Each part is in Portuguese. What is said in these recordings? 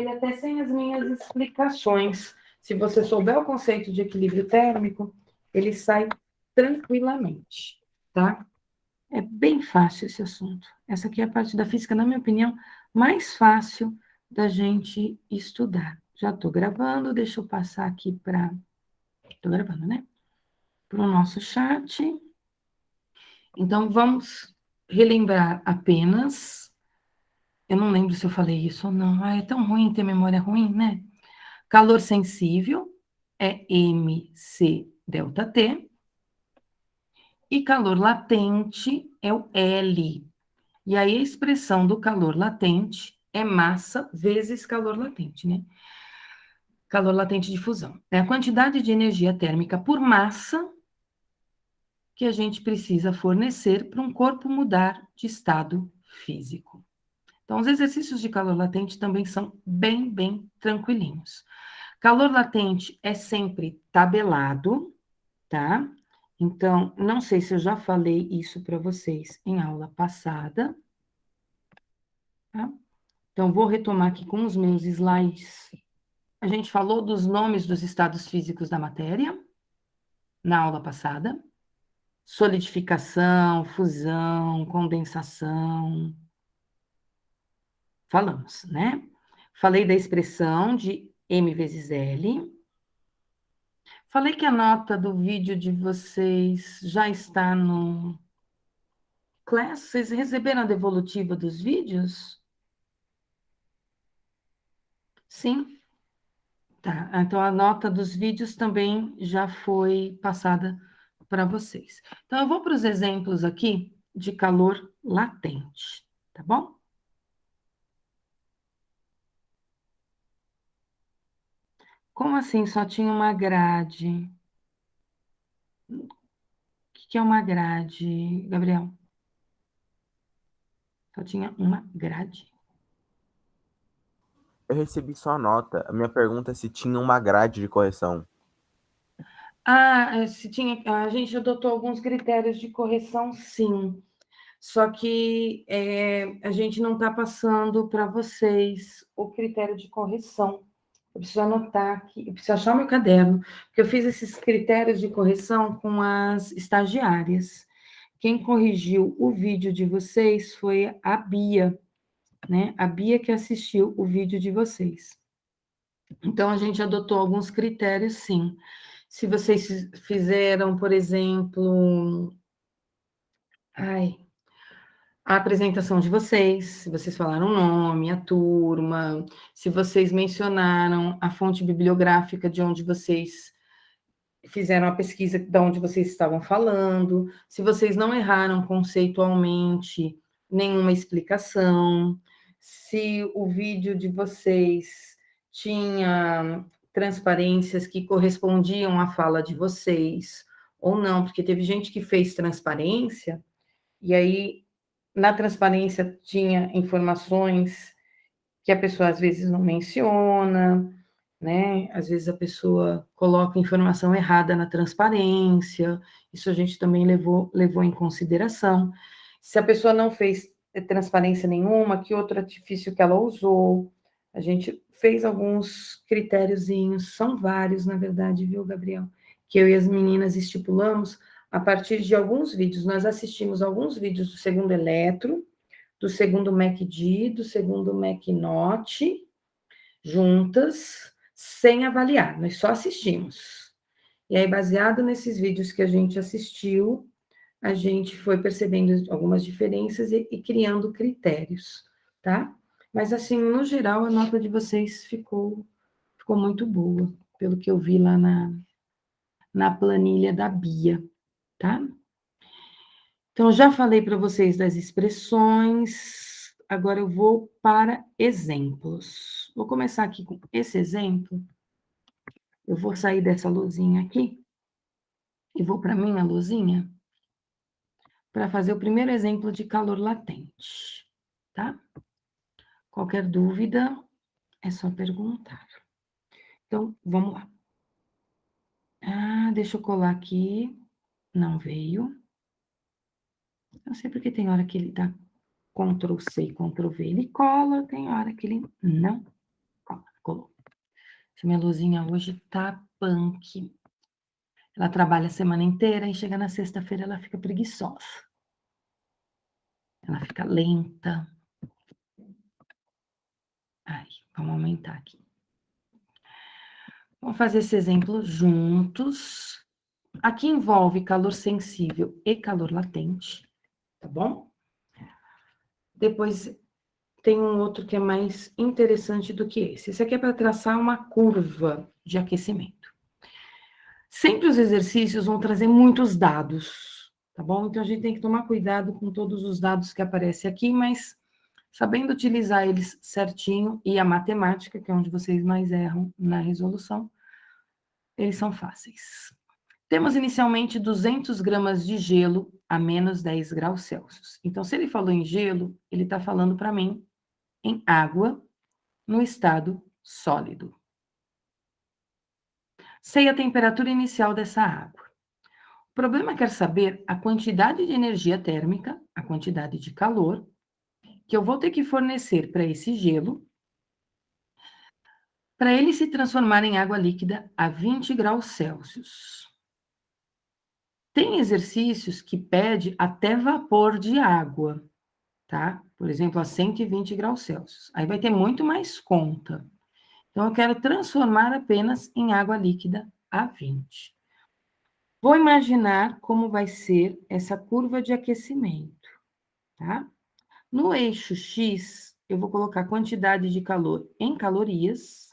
ele até sem as minhas explicações. Se você souber o conceito de equilíbrio térmico, ele sai tranquilamente, tá? É bem fácil esse assunto. Essa aqui é a parte da física, na minha opinião, mais fácil da gente estudar. Já estou gravando, deixa eu passar aqui para... Estou gravando, né? Para o nosso chat. Então, vamos relembrar apenas. Eu não lembro se eu falei isso ou não. Ah, é tão ruim ter memória ruim, né? Calor sensível é mc delta T. E calor latente é o L. E aí a expressão do calor latente é massa vezes calor latente, né? Calor latente de fusão. É a quantidade de energia térmica por massa que a gente precisa fornecer para um corpo mudar de estado físico. Então, os exercícios de calor latente também são bem tranquilinhos. Calor latente é sempre tabelado, tá? Então, não sei se eu já falei isso para vocês em aula passada, tá? Então, vou retomar aqui com os meus slides. A gente falou dos nomes dos estados físicos da matéria na aula passada. Solidificação, fusão, condensação. Falamos, né? Falei da expressão de M vezes L. Falei que a nota do vídeo de vocês já está no Class. Vocês receberam a devolutiva dos vídeos? Sim? Tá. Então, a nota dos vídeos também já foi passada para vocês. Então, eu vou para os exemplos aqui de calor latente, tá bom? Como assim só tinha uma grade? O que é uma grade, Gabriel? Só tinha uma grade. Eu recebi só a nota. A minha pergunta é se tinha uma grade de correção. Se tinha, a gente adotou alguns critérios de correção, sim. Só que a gente não está passando para vocês o critério de correção. Eu preciso anotar aqui, eu preciso achar meu caderno, porque eu fiz esses critérios de correção com as estagiárias. Quem corrigiu o vídeo de vocês foi a Bia, né? A Bia que assistiu o vídeo de vocês. Então, a gente adotou alguns critérios, sim. Se vocês fizeram, por exemplo, a apresentação de vocês, se vocês falaram o nome, a turma, se vocês mencionaram a fonte bibliográfica de onde vocês fizeram a pesquisa de onde vocês estavam falando, se vocês não erraram conceitualmente nenhuma explicação, se o vídeo de vocês tinha transparências que correspondiam à fala de vocês, ou não, porque teve gente que fez transparência, e aí na transparência tinha informações que a pessoa às vezes não menciona, né? Às vezes a pessoa coloca informação errada na transparência, isso a gente também levou em consideração. Se a pessoa não fez transparência nenhuma, que outro artifício que ela usou, a gente fez alguns critériozinhos, são vários, na verdade, viu, Gabriel? Que eu e as meninas estipulamos a partir de alguns vídeos. Nós assistimos alguns vídeos do segundo eletro, do segundo MACD, do segundo MACNOT, juntas, sem avaliar, nós só assistimos. E aí, baseado nesses vídeos que a gente assistiu, a gente foi percebendo algumas diferenças e criando critérios, tá? Mas, assim, no geral, a nota de vocês ficou muito boa, pelo que eu vi lá na planilha da Bia, tá? Então, já falei para vocês das expressões, agora eu vou para exemplos. Vou começar aqui com esse exemplo. Eu vou sair dessa luzinha aqui e vou para a minha luzinha para fazer o primeiro exemplo de calor latente, tá? Qualquer dúvida, é só perguntar. Então, vamos lá. Deixa eu colar aqui. Não veio. Não sei porque tem hora que ele dá Ctrl+C, Ctrl+V, ele cola, tem hora que ele não cola. Essa minha luzinha hoje tá punk. Ela trabalha a semana inteira e chega na sexta-feira ela fica preguiçosa. Ela fica lenta. Ai, vamos aumentar aqui. Vamos fazer esse exemplo juntos. Aqui envolve calor sensível e calor latente, tá bom? Depois tem um outro que é mais interessante do que esse. Esse aqui é para traçar uma curva de aquecimento. Sempre os exercícios vão trazer muitos dados, tá bom? Então a gente tem que tomar cuidado com todos os dados que aparecem aqui, mas sabendo utilizar eles certinho e a matemática, que é onde vocês mais erram na resolução, eles são fáceis. Temos inicialmente 200 gramas de gelo a menos 10 graus Celsius. Então, se ele falou em gelo, ele está falando para mim em água no estado sólido. Sei a temperatura inicial dessa água. O problema quer saber a quantidade de energia térmica, a quantidade de calor, que eu vou ter que fornecer para esse gelo, para ele se transformar em água líquida a 20 graus Celsius. Tem exercícios que pede até vapor de água, tá? Por exemplo, a 120 graus Celsius. Aí vai ter muito mais conta. Então, eu quero transformar apenas em água líquida a 20. Vou imaginar como vai ser essa curva de aquecimento, tá? No eixo X, eu vou colocar a quantidade de calor em calorias.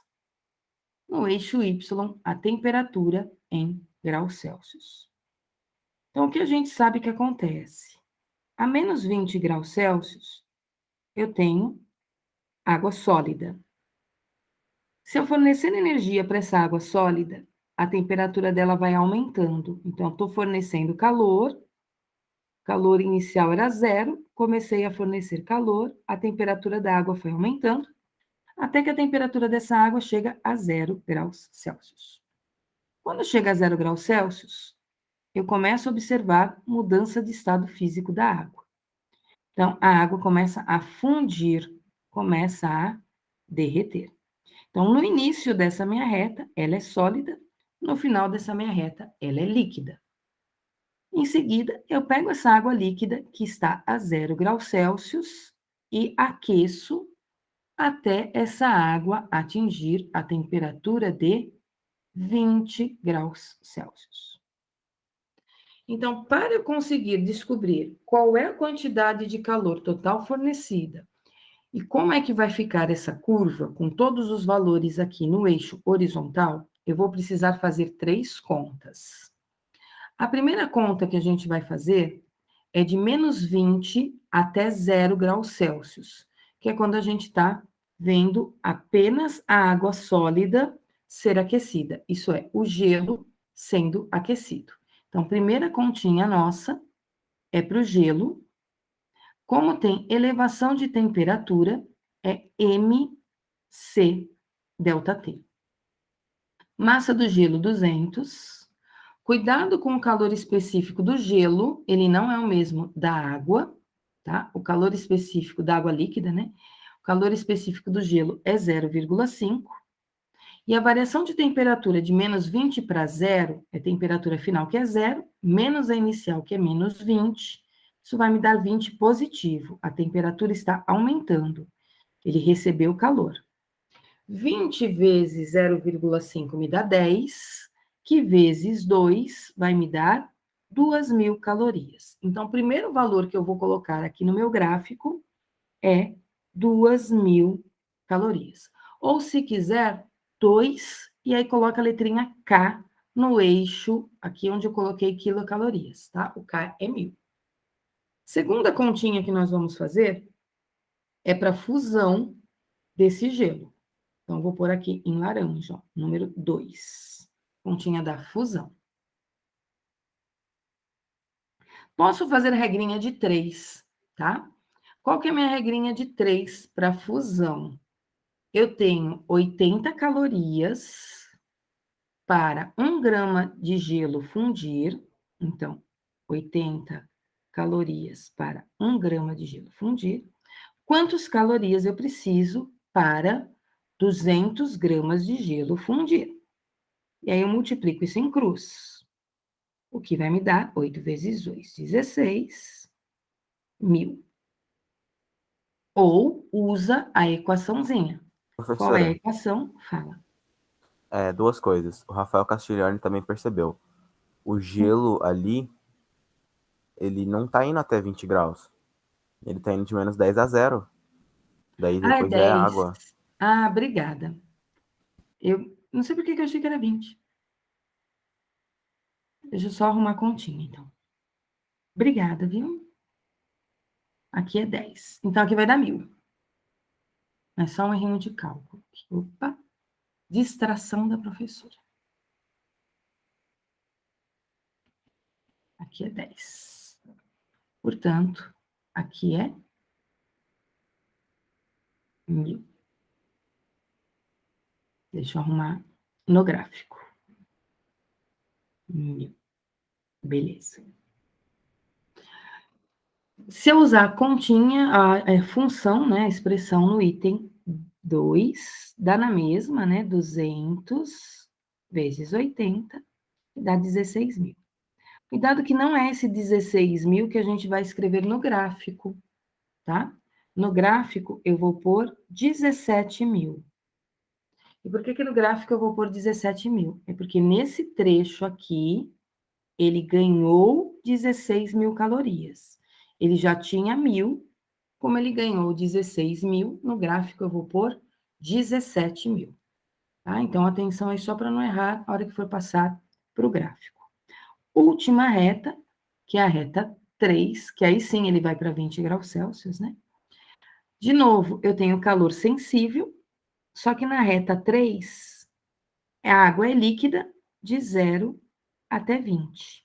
No eixo Y, a temperatura em graus Celsius. Então, o que a gente sabe que acontece? A menos 20 graus Celsius, eu tenho água sólida. Se eu fornecer energia para essa água sólida, a temperatura dela vai aumentando. Então, estou fornecendo calor inicial era zero, comecei a fornecer calor, a temperatura da água foi aumentando, até que a temperatura dessa água chega a 0 graus Celsius. Quando chega a 0 graus Celsius, eu começo a observar mudança de estado físico da água. Então, a água começa a fundir, começa a derreter. Então, no início dessa minha reta, ela é sólida, no final dessa minha reta, ela é líquida. Em seguida, eu pego essa água líquida, que está a 0 graus Celsius, e aqueço até essa água atingir a temperatura de 20 graus Celsius. Então, para eu conseguir descobrir qual é a quantidade de calor total fornecida e como é que vai ficar essa curva com todos os valores aqui no eixo horizontal, eu vou precisar fazer 3 contas. A primeira conta que a gente vai fazer é de menos 20 até 0 graus Celsius, que é quando a gente está vendo apenas a água sólida ser aquecida. Isso é, o gelo sendo aquecido. Então, primeira continha nossa é para o gelo. Como tem elevação de temperatura, é MC delta T. Massa do gelo, 200. Cuidado com o calor específico do gelo, ele não é o mesmo da água, tá? O calor específico da água líquida, né? O calor específico do gelo é 0,5. E a variação de temperatura de menos 20 para zero, é a temperatura final que é zero, menos a inicial que é menos 20, isso vai me dar 20 positivo. A temperatura está aumentando. Ele recebeu calor. 20 vezes 0,5 me dá 10, que vezes 2 vai me dar 2.000 calorias. Então, o primeiro valor que eu vou colocar aqui no meu gráfico é 2.000 calorias. Ou, se quiser, 2, e aí coloca a letrinha K no eixo, aqui onde eu coloquei quilocalorias, tá? O K é 1.000. Segunda continha que nós vamos fazer é para fusão desse gelo. Então, vou pôr aqui em laranja, ó, número 2. Continha da fusão. Posso fazer regrinha de 3, tá? Qual que é a minha regrinha de 3 para fusão? Eu tenho 80 calorias para 1 grama de gelo fundir. Então, 80 calorias para 1 grama de gelo fundir. Quantas calorias eu preciso para 200 gramas de gelo fundido. E aí eu multiplico isso em cruz, o que vai me dar 8 vezes 2, 16 mil. Ou usa a equaçãozinha. Qual é a Professora, equação? Fala. duas coisas. O Rafael Castiglione também percebeu. O gelo ali, ele não tá indo até 20 graus. Ele tá indo de -10 a 0. Daí Ah, é depois já é 10. água. Ah, obrigada. Eu não sei por que eu achei que era 20. Deixa eu só arrumar a continha, então. Obrigada, viu? Aqui é 10. Então, aqui vai dar 1.000. É só um errinho de cálculo. Opa! Distração da professora. Aqui é 10. Portanto, aqui é 1.000. Deixa eu arrumar no gráfico. 1.000. Beleza. Se eu usar a continha, a função, né, a expressão no item 2, dá na mesma, né, 200 vezes 80, dá 16.000. Cuidado que não é esse 16.000 que a gente vai escrever no gráfico, tá? No gráfico, eu vou pôr 17.000. E por que no gráfico eu vou pôr 17.000? É porque nesse trecho aqui, ele ganhou 16.000 calorias. Ele já tinha 1.000, como ele ganhou 16.000, no gráfico eu vou pôr 17.000. Tá? Então, atenção aí só para não errar a hora que for passar para o gráfico. Última reta, que é a reta 3, que aí sim ele vai para 20 graus Celsius, né? De novo, eu tenho calor sensível, só que na reta 3, a água é líquida de 0 até 20,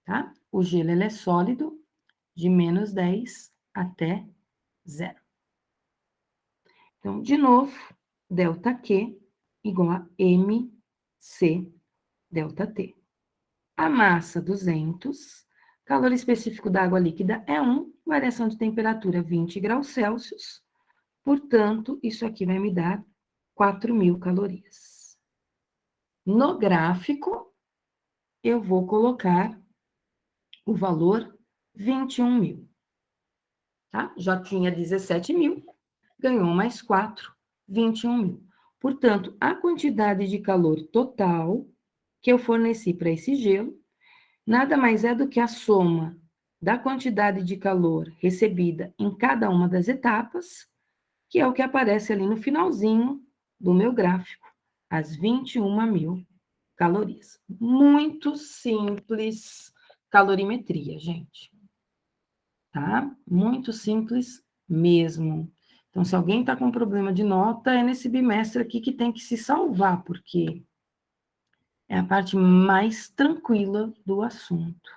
tá? O gelo ele é sólido de -10 até 0. Então, de novo, ΔQ igual a MC ΔT. A massa, 200. Calor específico da água líquida é 1. Variação de temperatura, 20 graus Celsius. Portanto, isso aqui vai me dar 4.000 calorias. No gráfico, eu vou colocar o valor 21.000. Tá? Já tinha 17.000, ganhou mais 4, 21.000. Portanto, a quantidade de calor total que eu forneci para esse gelo nada mais é do que a soma da quantidade de calor recebida em cada uma das etapas, que é o que aparece ali no finalzinho do meu gráfico, as 21.000 calorias. Muito simples calorimetria, gente. Tá? Muito simples mesmo. Então, se alguém está com problema de nota, é nesse bimestre aqui que tem que se salvar, porque é a parte mais tranquila do assunto.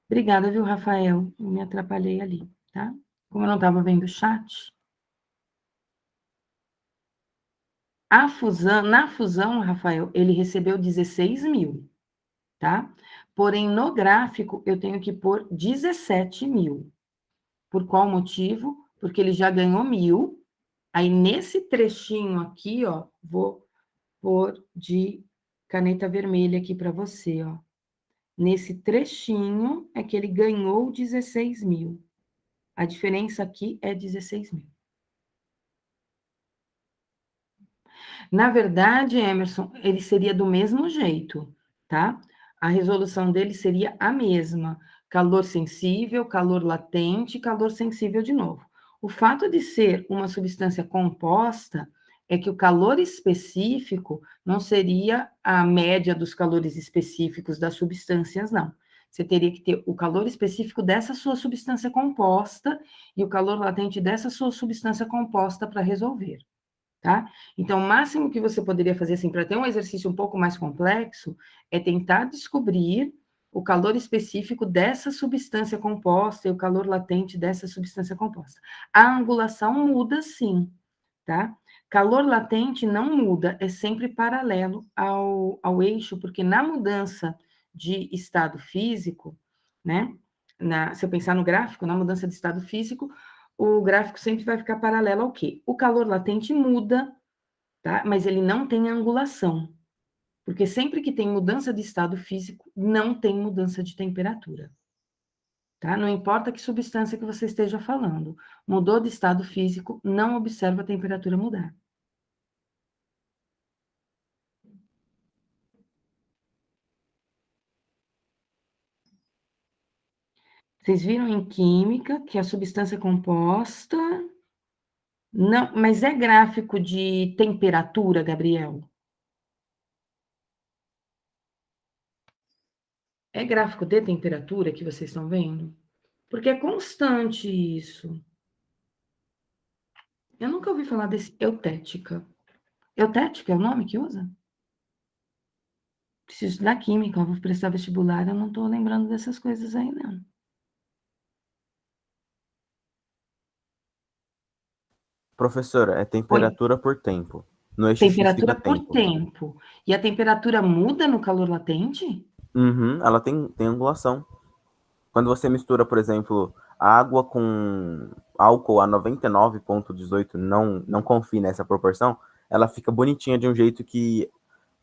Obrigada, viu, Rafael? Eu me atrapalhei ali, tá? Como eu não estava vendo o chat. Na fusão, Rafael, ele recebeu 16.000, tá? Porém, no gráfico, eu tenho que pôr 17.000. Por qual motivo? Porque ele já ganhou 1.000. Aí, nesse trechinho aqui, ó, vou pôr de caneta vermelha aqui para você, ó. Nesse trechinho é que ele ganhou 16.000. A diferença aqui é 16.000. Na verdade, Emerson, ele seria do mesmo jeito, tá? A resolução dele seria a mesma: calor sensível, calor latente, calor sensível de novo. O fato de ser uma substância composta é que o calor específico não seria a média dos calores específicos das substâncias, não. Você teria que ter o calor específico dessa sua substância composta e o calor latente dessa sua substância composta para resolver. Tá? Então, o máximo que você poderia fazer, assim, para ter um exercício um pouco mais complexo, é tentar descobrir o calor específico dessa substância composta e o calor latente dessa substância composta. A angulação muda, sim, tá? Calor latente não muda, é sempre paralelo ao eixo, porque na mudança de estado físico, né? Se eu pensar no gráfico, na mudança de estado físico, o gráfico sempre vai ficar paralelo ao quê? O calor latente muda tá? Mas ele não tem angulação, porque sempre que tem mudança de estado físico, não tem mudança de temperatura. Tá? Não importa que substância que você esteja falando, mudou de estado físico, não observa a temperatura mudar. Vocês viram em química que a substância composta... Não, mas é gráfico de temperatura, Gabriel? É gráfico de temperatura que vocês estão vendo? Porque é constante isso. Eu nunca ouvi falar desse eutética. Eutética é o nome que usa? Preciso estudar química, eu vou prestar vestibular, eu não estou lembrando dessas coisas aí, não. Professora, é Oi, temperatura por tempo. No eixo X fica temperatura por tempo. tempo. E a temperatura muda no calor latente? Uhum, ela tem angulação. Quando você mistura, por exemplo, água com álcool a 99,18, não confie nessa proporção, ela fica bonitinha de um jeito que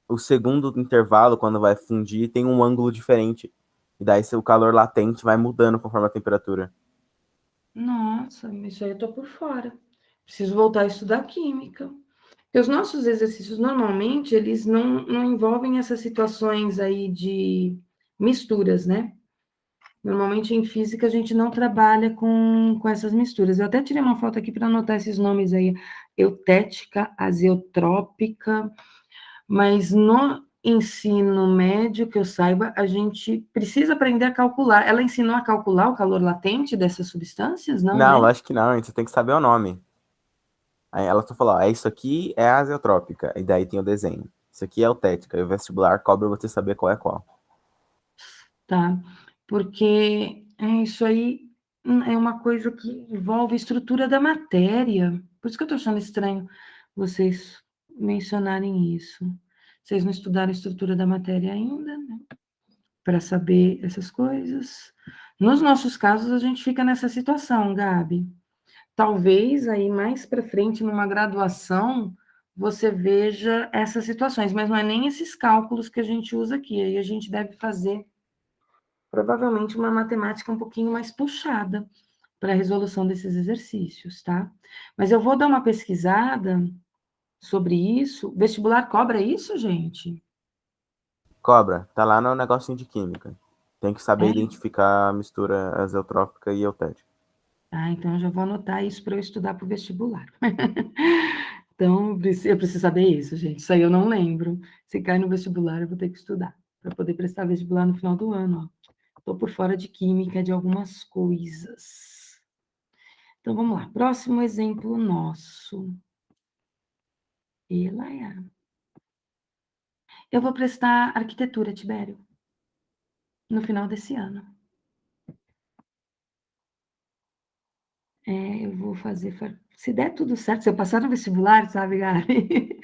o segundo intervalo, quando vai fundir, tem um ângulo diferente. E daí o calor latente vai mudando conforme a temperatura. Nossa, isso aí eu tô por fora. Preciso voltar a estudar química. Porque os nossos exercícios, normalmente, eles não envolvem essas situações aí de misturas, né? Normalmente, em física, a gente não trabalha com essas misturas. Eu até tirei uma foto aqui para anotar esses nomes aí. Eutética, azeotrópica, mas no ensino médio, que eu saiba, a gente precisa aprender a calcular. Ela ensinou a calcular o calor latente dessas substâncias? Não, Não, né? acho que não, você tem que saber o nome. Aí ela só falou, ó, isso aqui é azeotrópica, e daí tem o desenho. Isso aqui é eutética, e o vestibular cobra você saber qual é qual. Tá? Porque isso aí é uma coisa que envolve a estrutura da matéria. Por isso que eu estou achando estranho vocês mencionarem isso. Vocês não estudaram a estrutura da matéria ainda, né? Para saber essas coisas. Nos nossos casos, a gente fica nessa situação, Gabi. Talvez aí mais para frente, numa graduação, você veja essas situações, mas não é nem esses cálculos que a gente usa aqui. Aí a gente deve fazer provavelmente uma matemática um pouquinho mais puxada para a resolução desses exercícios, tá? Mas eu vou dar uma pesquisada sobre isso. Vestibular cobra isso, gente? Cobra, tá lá no negocinho de química. Tem que saber É? identificar a mistura azeotrópica e eutética. Ah, então eu já vou anotar isso para eu estudar para o vestibular. Então, eu preciso saber isso, gente. Isso aí eu não lembro. Se cai no vestibular, eu vou ter que estudar para poder prestar vestibular no final do ano. Estou por fora de química de algumas coisas. Então, vamos lá. Próximo exemplo nosso. Elaia. Eu vou prestar arquitetura, Tibério, no final desse ano. Eu vou fazer, se der tudo certo, se eu passar no vestibular, sabe, Gari?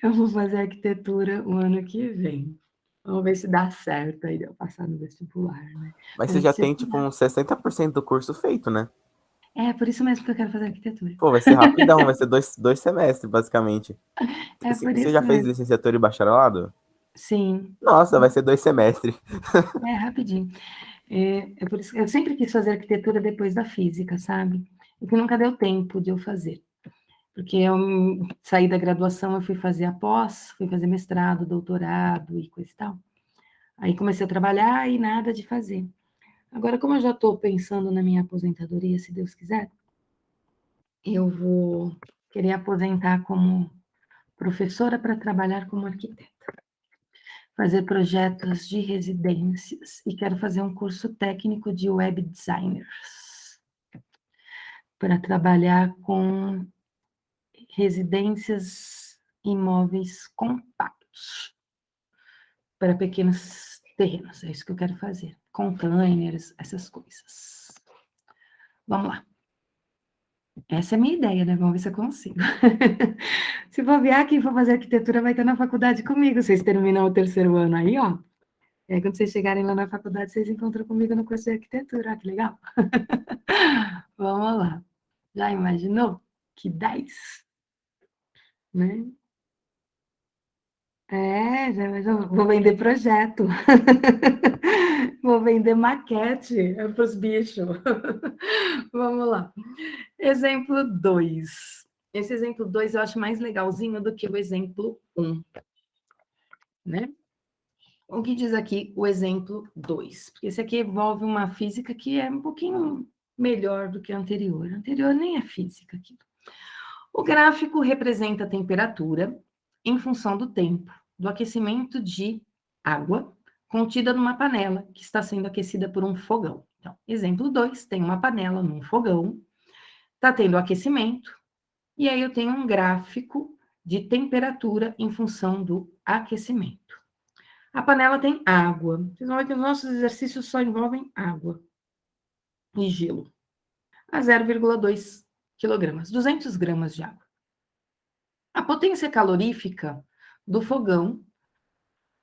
Eu vou fazer arquitetura o ano que vem. Vamos ver se dá certo aí de eu passar no vestibular, né? Mas Mas você eu já preciso tem, tipo, estudar. uns 60% do curso feito, né? É por isso mesmo que eu quero fazer arquitetura. Pô, vai ser rapidão, vai ser dois semestres, basicamente. É por Você já isso fez mesmo. licenciatura e bacharelado? Sim, Nossa, vai ser 2 semestres. é rapidinho. É por isso que eu sempre quis fazer arquitetura depois da física, sabe? E que nunca deu tempo de eu fazer. Porque eu saí da graduação, eu fui fazer a pós, fui fazer mestrado, doutorado e coisa e tal. Aí comecei a trabalhar e nada de fazer. Agora, como eu já estou pensando na minha aposentadoria, se Deus quiser, eu vou querer aposentar como professora para trabalhar como arquiteta, fazer projetos de residências e quero fazer um curso técnico de web designers para trabalhar com residências imóveis compactos para pequenos terrenos. É isso que eu quero fazer. Containers, essas coisas. Vamos lá. Essa é a minha ideia, né? Vamos ver se eu consigo. Se bobear, quem for fazer arquitetura vai estar na faculdade comigo. Vocês terminam o terceiro ano aí, ó. E aí, quando vocês chegarem lá na faculdade, vocês encontram comigo no curso de arquitetura. Ah, que legal. Vamos lá. Já imaginou? Que 10, né? já vou vender projeto. Vou vender maquete para os bichos. Vamos lá. Exemplo 2. Esse exemplo 2 eu acho mais legalzinho do que o exemplo 1. Né? O que diz aqui o exemplo 2? Porque esse aqui envolve uma física que é um pouquinho melhor do que a anterior. A anterior nem é física aqui. O gráfico representa a temperatura em função do tempo do aquecimento de água contida numa panela que está sendo aquecida por um fogão. Então, exemplo 2, tem uma panela num fogão, está tendo aquecimento, e aí eu tenho um gráfico de temperatura em função do aquecimento. A panela tem água. Vocês vão ver que os nossos exercícios só envolvem água e gelo. A 0,2 quilogramas, 200 gramas de água. A potência calorífica do fogão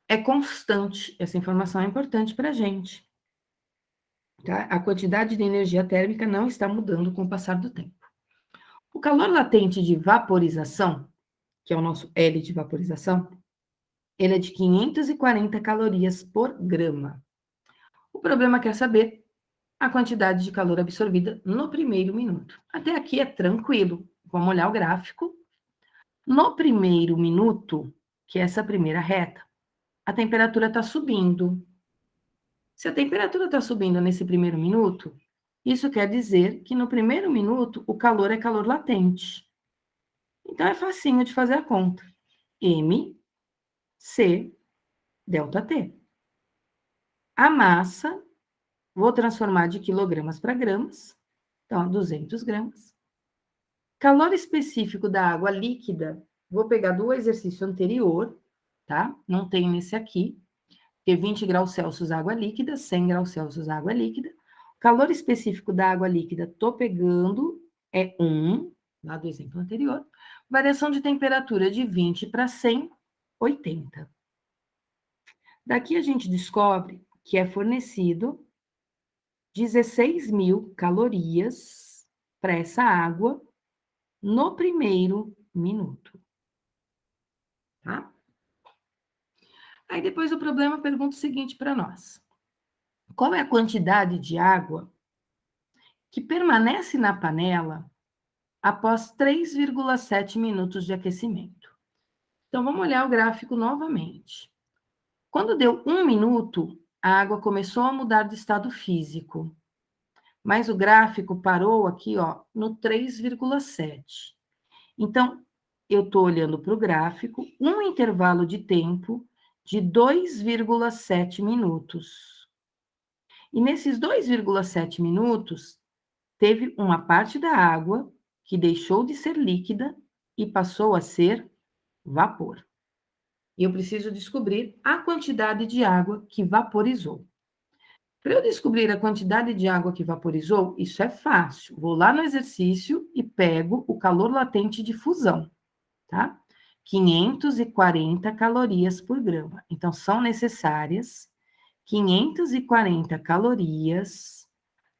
é constante. Essa informação é importante para a gente. Tá? A quantidade de energia térmica não está mudando com o passar do tempo. O calor latente de vaporização, que é o nosso L de vaporização, ele é de 540 calorias por grama. O problema quer saber a quantidade de calor absorvida no primeiro minuto. Até aqui é tranquilo. Vamos olhar o gráfico. No primeiro minuto, que é essa primeira reta, a temperatura está subindo. Se a temperatura está subindo nesse primeiro minuto, isso quer dizer que no primeiro minuto o calor é calor latente. Então é facinho de fazer a conta. M, C, delta T. A massa, vou transformar de quilogramas para gramas, então 200 gramas. Calor específico da água líquida, vou pegar do exercício anterior, tá? Não tem nesse aqui, porque 20 graus Celsius água líquida, 100 graus Celsius água líquida. O calor específico da água líquida, tô pegando, é 1, lá do exemplo anterior. Variação de temperatura de 20 para 100, 80. Daqui a gente descobre que é fornecido 16.000 calorias para essa água no primeiro minuto. Tá? Aí depois o problema pergunta o seguinte para nós: qual é a quantidade de água que permanece na panela após 3,7 minutos de aquecimento? Então vamos olhar o gráfico novamente. Quando deu 1 minuto, a água começou a mudar de estado físico, mas o gráfico parou aqui, ó, no 3,7. Então, eu estou olhando para o gráfico, um intervalo de tempo de 2,7 minutos. E nesses 2,7 minutos, teve uma parte da água que deixou de ser líquida e passou a ser vapor. E eu preciso descobrir a quantidade de água que vaporizou. Para eu descobrir a quantidade de água que vaporizou, isso é fácil. Vou lá no exercício e pego o calor latente de fusão, tá? 540 calorias por grama. Então, são necessárias 540 calorias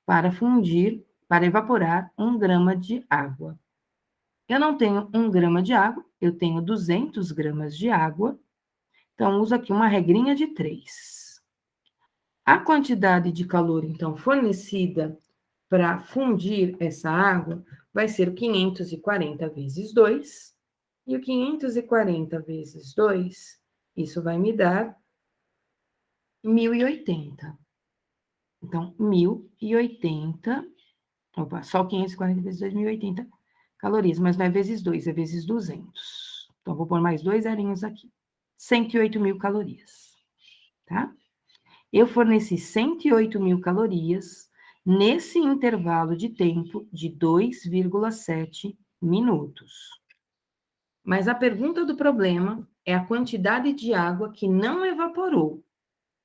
para fundir, para evaporar 1 grama de água. Eu não tenho 1 grama de água, eu tenho 200 gramas de água. Então, uso aqui uma regrinha de 3. A quantidade de calor, então, fornecida para fundir essa água vai ser o 540 vezes 2. E o 540 vezes 2, isso vai me dar 1.080. Então, 1.080. Opa, só 540 vezes 2, 1.080 calorias, mas não é vezes 2, é vezes 200. Então, vou pôr mais 2 zerinhos aqui. 108.000 calorias, tá? Eu forneci 108.000 calorias nesse intervalo de tempo de 2,7 minutos. Mas a pergunta do problema é a quantidade de água que não evaporou,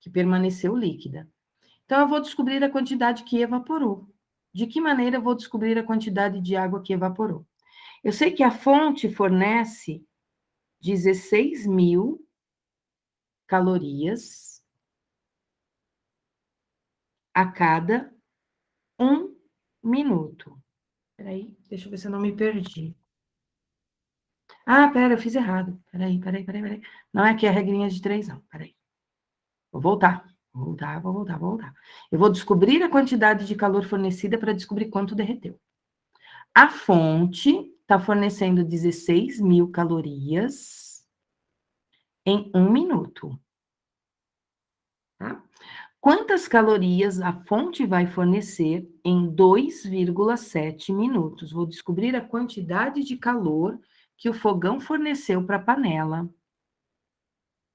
que permaneceu líquida. Então, eu vou descobrir a quantidade que evaporou. De que maneira eu vou descobrir a quantidade de água que evaporou? Eu sei que a fonte fornece 16.000 calorias a cada 1 minuto. Espera aí, deixa eu ver se eu não me perdi. Ah, pera, eu fiz errado. Peraí. Não é aqui a regrinha de 3, não. Peraí. Vou voltar. Vou voltar. Eu vou descobrir a quantidade de calor fornecida para descobrir quanto derreteu. A fonte está fornecendo 16.000 calorias em 1 minuto. Tá? Quantas calorias a fonte vai fornecer em 2,7 minutos? Vou descobrir a quantidade de calor que o fogão forneceu para a panela.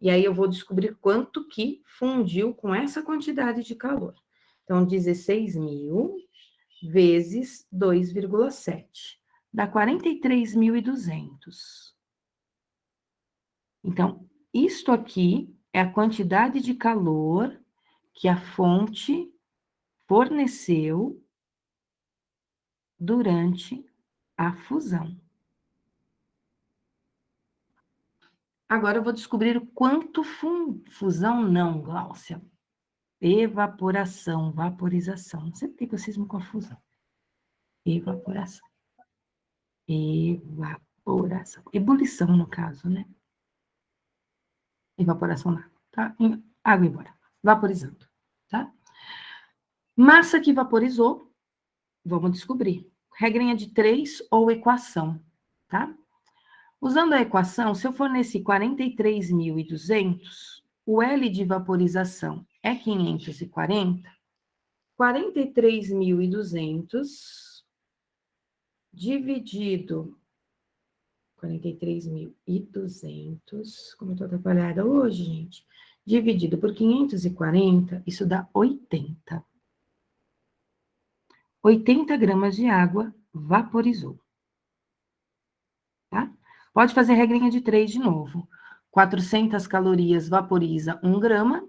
E aí eu vou descobrir quanto que fundiu com essa quantidade de calor. Então, 16.000 vezes 2,7 dá 43.200. Então, isto aqui é a quantidade de calor que a fonte forneceu durante a fusão. Agora eu vou descobrir o quanto fusão não, Gláucia. Evaporação, vaporização. Não sei por que eu cismo com a fusão. Evaporação. Evaporação. Ebulição, no caso, né? Evaporação não. Tá? Água embora. Vaporizando. Tá? Massa que vaporizou, vamos descobrir. Regrinha de 3 ou equação. Tá? Usando a equação, se eu forneci 43.200, o L de vaporização é 540, 43.200 dividido 43.200, como eu estou atrapalhada hoje, gente, dividido por 540, isso dá 80. 80 gramas de água vaporizou. Tá? Pode fazer regrinha de 3 de novo. 400 calorias vaporiza 1 grama,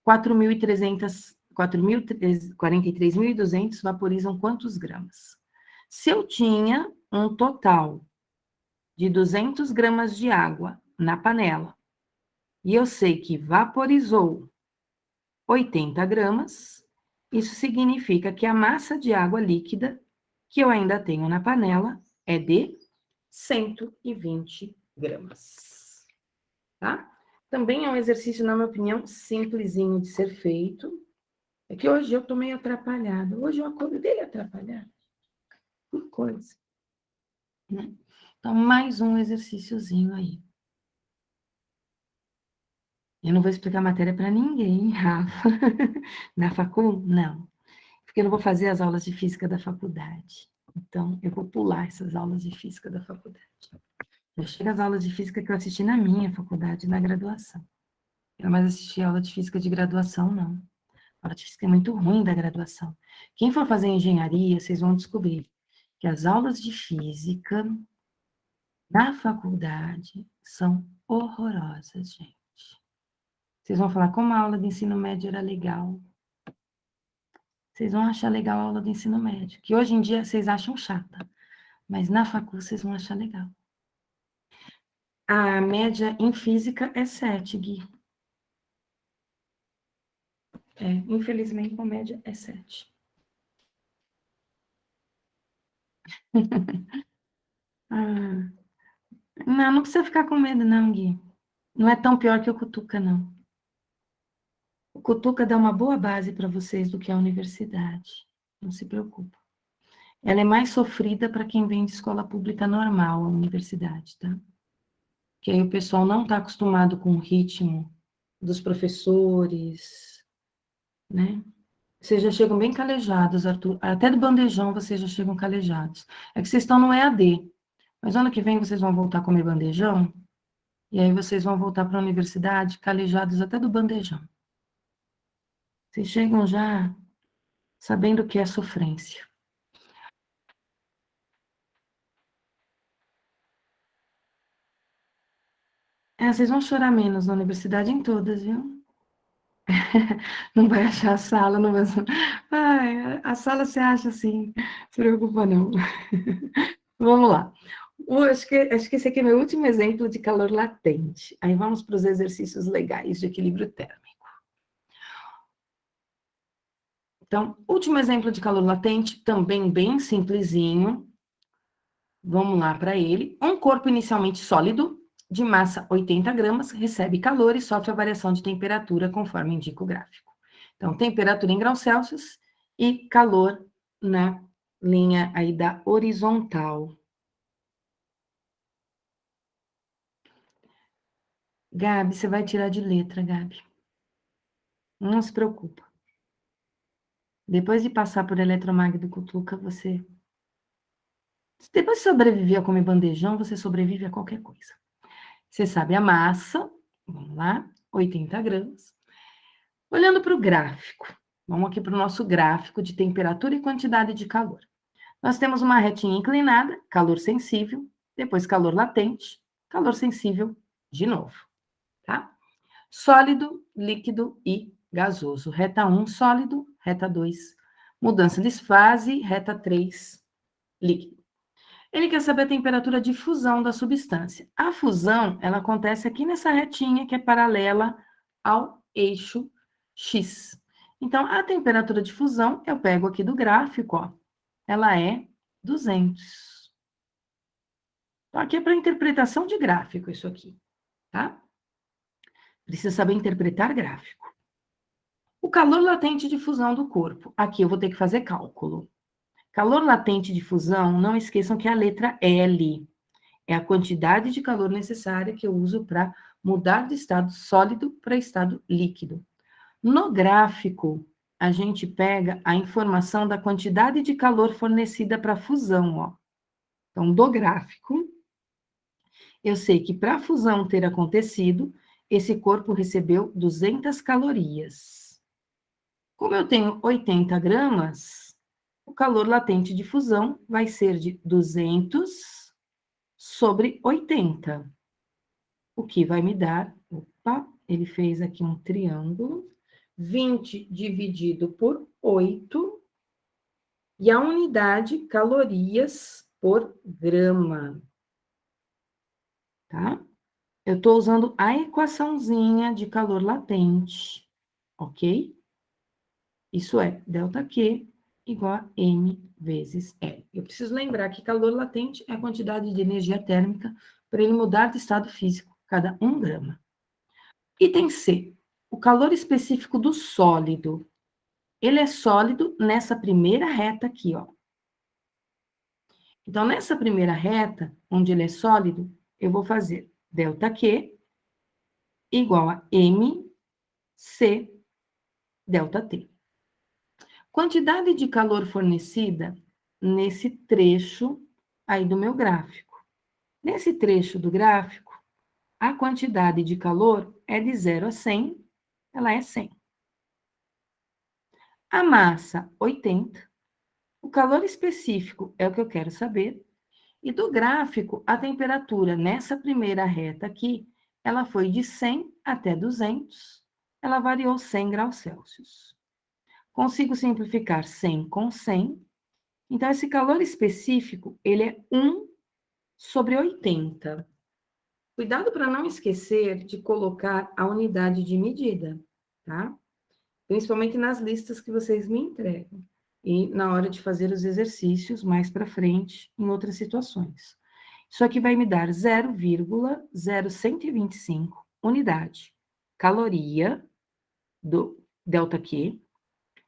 43.200 vaporizam quantos gramas? Se eu tinha um total de 200 gramas de água na panela, e eu sei que vaporizou 80 gramas, isso significa que a massa de água líquida que eu ainda tenho na panela é de 120 gramas. Tá? Também é um exercício, na minha opinião, simplesinho de ser feito. É que hoje eu tô meio atrapalhada. Hoje eu acordei atrapalhada. Que coisa. Né? Então, mais um exercíciozinho aí. Eu não vou explicar a matéria para ninguém, Rafa. Na facul, não. Porque eu não vou fazer as aulas de física da faculdade. Então, eu vou pular essas aulas de física da faculdade. Eu chego às aulas de física que eu assisti na minha faculdade, na graduação. Eu não mais assisti aula de física de graduação, não. A aula de física é muito ruim da graduação. Quem for fazer engenharia, vocês vão descobrir que as aulas de física na faculdade são horrorosas, gente. Vocês vão falar como a aula de ensino médio era legal. Vocês vão achar legal a aula do ensino médio, que hoje em dia vocês acham chata, mas na facul vocês vão achar legal. A média em física é 7, Gui. Infelizmente, a média é 7. Ah, não precisa ficar com medo, não, Gui. Não é tão pior que o Cutuca, não. O Cutuca dá uma boa base para vocês do que a universidade. Não se preocupa. Ela é mais sofrida para quem vem de escola pública normal, a universidade, tá? Que aí o pessoal não está acostumado com o ritmo dos professores, né? Vocês já chegam bem calejados, Arthur. Até do bandejão vocês já chegam calejados. É que vocês estão no EAD. Mas ano que vem vocês vão voltar a comer bandejão. E aí vocês vão voltar para a universidade calejados até do bandejão. Vocês chegam já sabendo o que é sofrência. Vocês vão chorar menos na universidade em todas, viu? Não vai achar a sala, não vai... Ai, a sala você acha assim, não se preocupa não. Vamos lá. Acho que esse aqui é meu último exemplo de calor latente. Aí vamos para os exercícios legais de equilíbrio térmico. Então, último exemplo de calor latente, também bem simplesinho. Vamos lá para ele. Um corpo inicialmente sólido, de massa 80 gramas, recebe calor e sofre a variação de temperatura, conforme indica o gráfico. Então, temperatura em graus Celsius e calor na linha aí da horizontal. Gabi, você vai tirar de letra, Gabi. Não se preocupa. Depois de passar por eletromag do Cutuca, você... Depois de sobreviver a comer bandejão, você sobrevive a qualquer coisa. Você sabe a massa, vamos lá, 80 gramas. Olhando para o gráfico, vamos aqui para o nosso gráfico de temperatura e quantidade de calor. Nós temos uma retinha inclinada, calor sensível, depois calor latente, calor sensível de novo, tá? Sólido, líquido e gasoso. Reta 1, sólido, reta 2, mudança de fase, reta 3, líquido. Ele quer saber a temperatura de fusão da substância. A fusão, ela acontece aqui nessa retinha que é paralela ao eixo X. Então, a temperatura de fusão, eu pego aqui do gráfico, ó, ela é 200. Então, aqui é para interpretação de gráfico isso aqui, tá? Precisa saber interpretar gráfico. O calor latente de fusão do corpo. Aqui eu vou ter que fazer cálculo. Calor latente de fusão, não esqueçam que é a letra L. É a quantidade de calor necessária que eu uso para mudar de estado sólido para estado líquido. No gráfico, a gente pega a informação da quantidade de calor fornecida para a fusão, ó. Então, do gráfico, eu sei que para a fusão ter acontecido, esse corpo recebeu 200 calorias. Como eu tenho 80 gramas, o calor latente de fusão vai ser de 200 sobre 80. O que vai me dar, opa, ele fez aqui um triângulo, 20 dividido por 8, e a unidade calorias por grama, tá? Eu estou usando a equaçãozinha de calor latente, ok? Isso é, ΔQ igual a M vezes L. Eu preciso lembrar que calor latente é a quantidade de energia térmica para ele mudar de estado físico, cada 1 grama. Item C, o calor específico do sólido. Ele é sólido nessa primeira reta aqui, ó. Então, nessa primeira reta, onde ele é sólido, eu vou fazer ΔQ igual a MC ΔT. Quantidade de calor fornecida nesse trecho aí do meu gráfico. Nesse trecho do gráfico, a quantidade de calor é de 0 a 100, ela é 100. A massa, 80. O calor específico é o que eu quero saber. E do gráfico, a temperatura nessa primeira reta aqui, ela foi de 100 até 200. Ela variou 100 graus Celsius. Consigo simplificar 100 com 100. Então, esse calor específico, ele é 1 sobre 80. Cuidado para não esquecer de colocar a unidade de medida, tá? Principalmente nas listas que vocês me entregam. E na hora de fazer os exercícios mais para frente, em outras situações. Isso aqui vai me dar 0,0125 unidade caloria do ΔQ,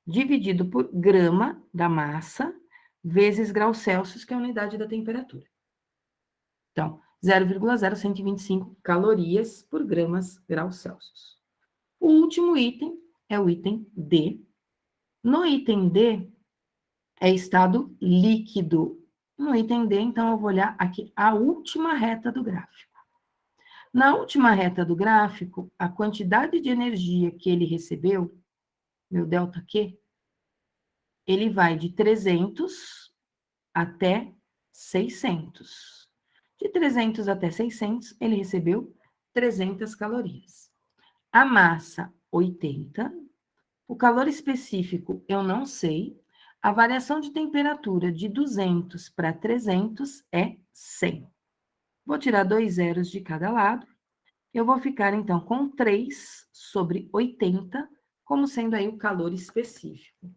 dividido por grama da massa, vezes graus Celsius, que é a unidade da temperatura. Então, 0,0125 calorias por gramas graus Celsius. O último item é o item D. No item D, é estado líquido. No item D, então, eu vou olhar aqui a última reta do gráfico. Na última reta do gráfico, a quantidade de energia que ele recebeu, meu ΔQ, ele vai de 300 até 600. De 300 até 600, ele recebeu 300 calorias. A massa, 80. O calor específico, eu não sei. A variação de temperatura de 200 para 300 é 100. Vou tirar 2 zeros de cada lado. Eu vou ficar, então, com 3 sobre 80, como sendo aí o calor específico.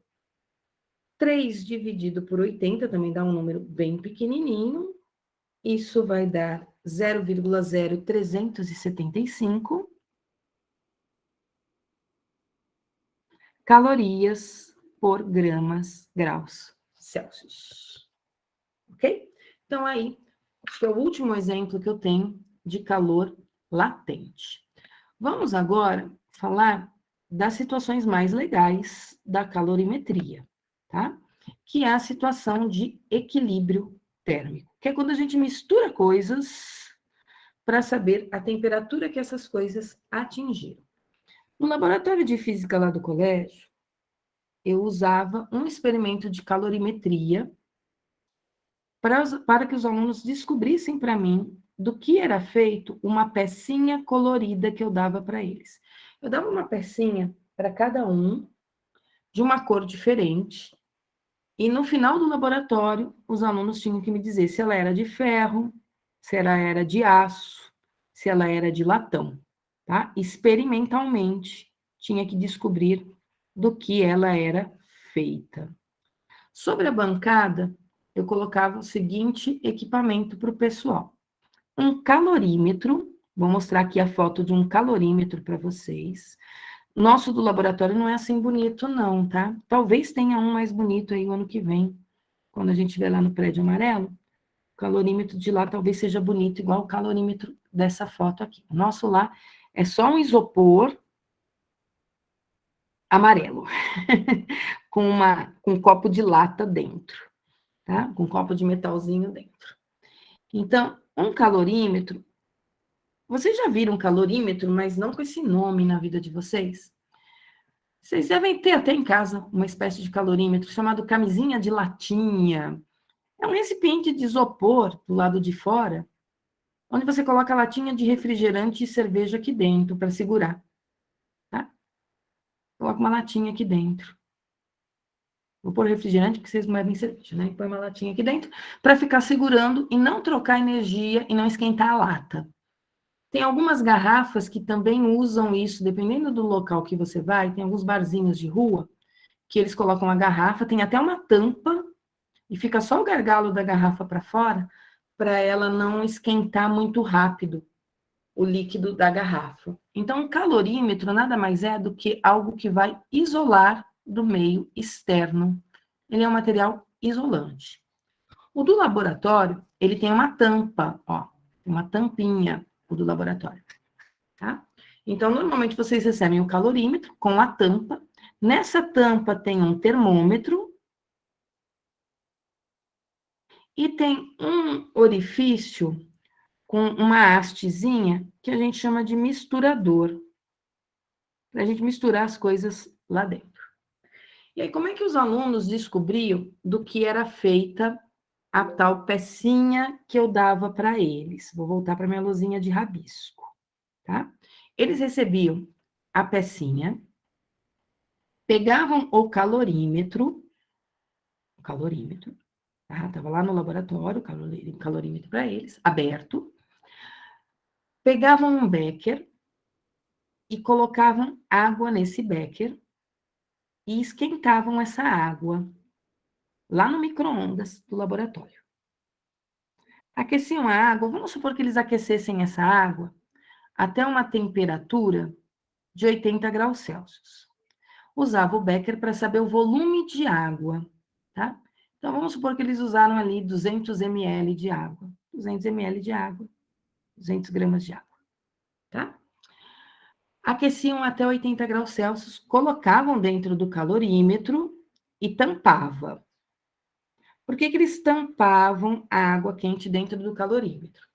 3 dividido por 80 também dá um número bem pequenininho. Isso vai dar 0,0375 calorias por graus Celsius. Ok? Então, aí, acho que é o último exemplo que eu tenho de calor latente. Vamos agora falar das situações mais legais da calorimetria, tá? Que é a situação de equilíbrio térmico, que é quando a gente mistura coisas para saber a temperatura que essas coisas atingiram. No laboratório de física lá do colégio, eu usava um experimento de calorimetria para que os alunos descobrissem para mim do que era feito uma pecinha colorida que eu dava para eles. Eu dava uma pecinha para cada um, de uma cor diferente, e no final do laboratório, os alunos tinham que me dizer se ela era de ferro, se ela era de aço, se ela era de latão, tá? Experimentalmente, tinha que descobrir do que ela era feita. Sobre a bancada, eu colocava o seguinte equipamento para o pessoal: um calorímetro. Vou mostrar aqui a foto de um calorímetro para vocês. Nosso do laboratório não é assim bonito, não, tá? Talvez tenha um mais bonito aí o ano que vem, quando a gente estiver lá no prédio amarelo. O calorímetro de lá talvez seja bonito, igual o calorímetro dessa foto aqui. O nosso lá é só um isopor amarelo, com um copo de lata dentro, tá? Com um copo de metalzinho dentro. Então, um calorímetro, vocês já viram um calorímetro, mas não com esse nome na vida de vocês? Vocês devem ter até em casa uma espécie de calorímetro chamado camisinha de latinha. É um recipiente de isopor do lado de fora, onde você coloca a latinha de refrigerante e cerveja aqui dentro para segurar, tá? Coloca uma latinha aqui dentro. Vou pôr refrigerante porque vocês não bebem cerveja, né? Põe uma latinha aqui dentro para ficar segurando e não trocar energia e não esquentar a lata. Tem algumas garrafas que também usam isso, dependendo do local que você vai, tem alguns barzinhos de rua que eles colocam a garrafa, tem até uma tampa e fica só o gargalo da garrafa para fora, para ela não esquentar muito rápido o líquido da garrafa. Então, o calorímetro nada mais é do que algo que vai isolar do meio externo. Ele é um material isolante. O do laboratório, ele tem uma tampa, ó, uma tampinha, o do laboratório, tá? Então, normalmente vocês recebem o calorímetro com a tampa. Nessa tampa tem um termômetro e tem um orifício com uma hastezinha que a gente chama de misturador, para a gente misturar as coisas lá dentro. E aí, como é que os alunos descobriam do que era feita a tal pecinha que eu dava para eles? Vou voltar para minha luzinha de rabisco, tá? Eles recebiam a pecinha, pegavam o calorímetro, tá? Estava lá no laboratório, o calorímetro para eles, aberto, pegavam um becker e colocavam água nesse becker e esquentavam essa água lá no micro-ondas do laboratório. Aqueciam a água, vamos supor que eles aquecessem essa água até uma temperatura de 80 graus Celsius. Usava o becker para saber o volume de água, tá? Então, vamos supor que eles usaram ali 200 ml de água. 200 ml de água, 200 gramas de água, tá? Aqueciam até 80 graus Celsius, colocavam dentro do calorímetro e tampava. Por que eles tampavam a água quente dentro do calorímetro?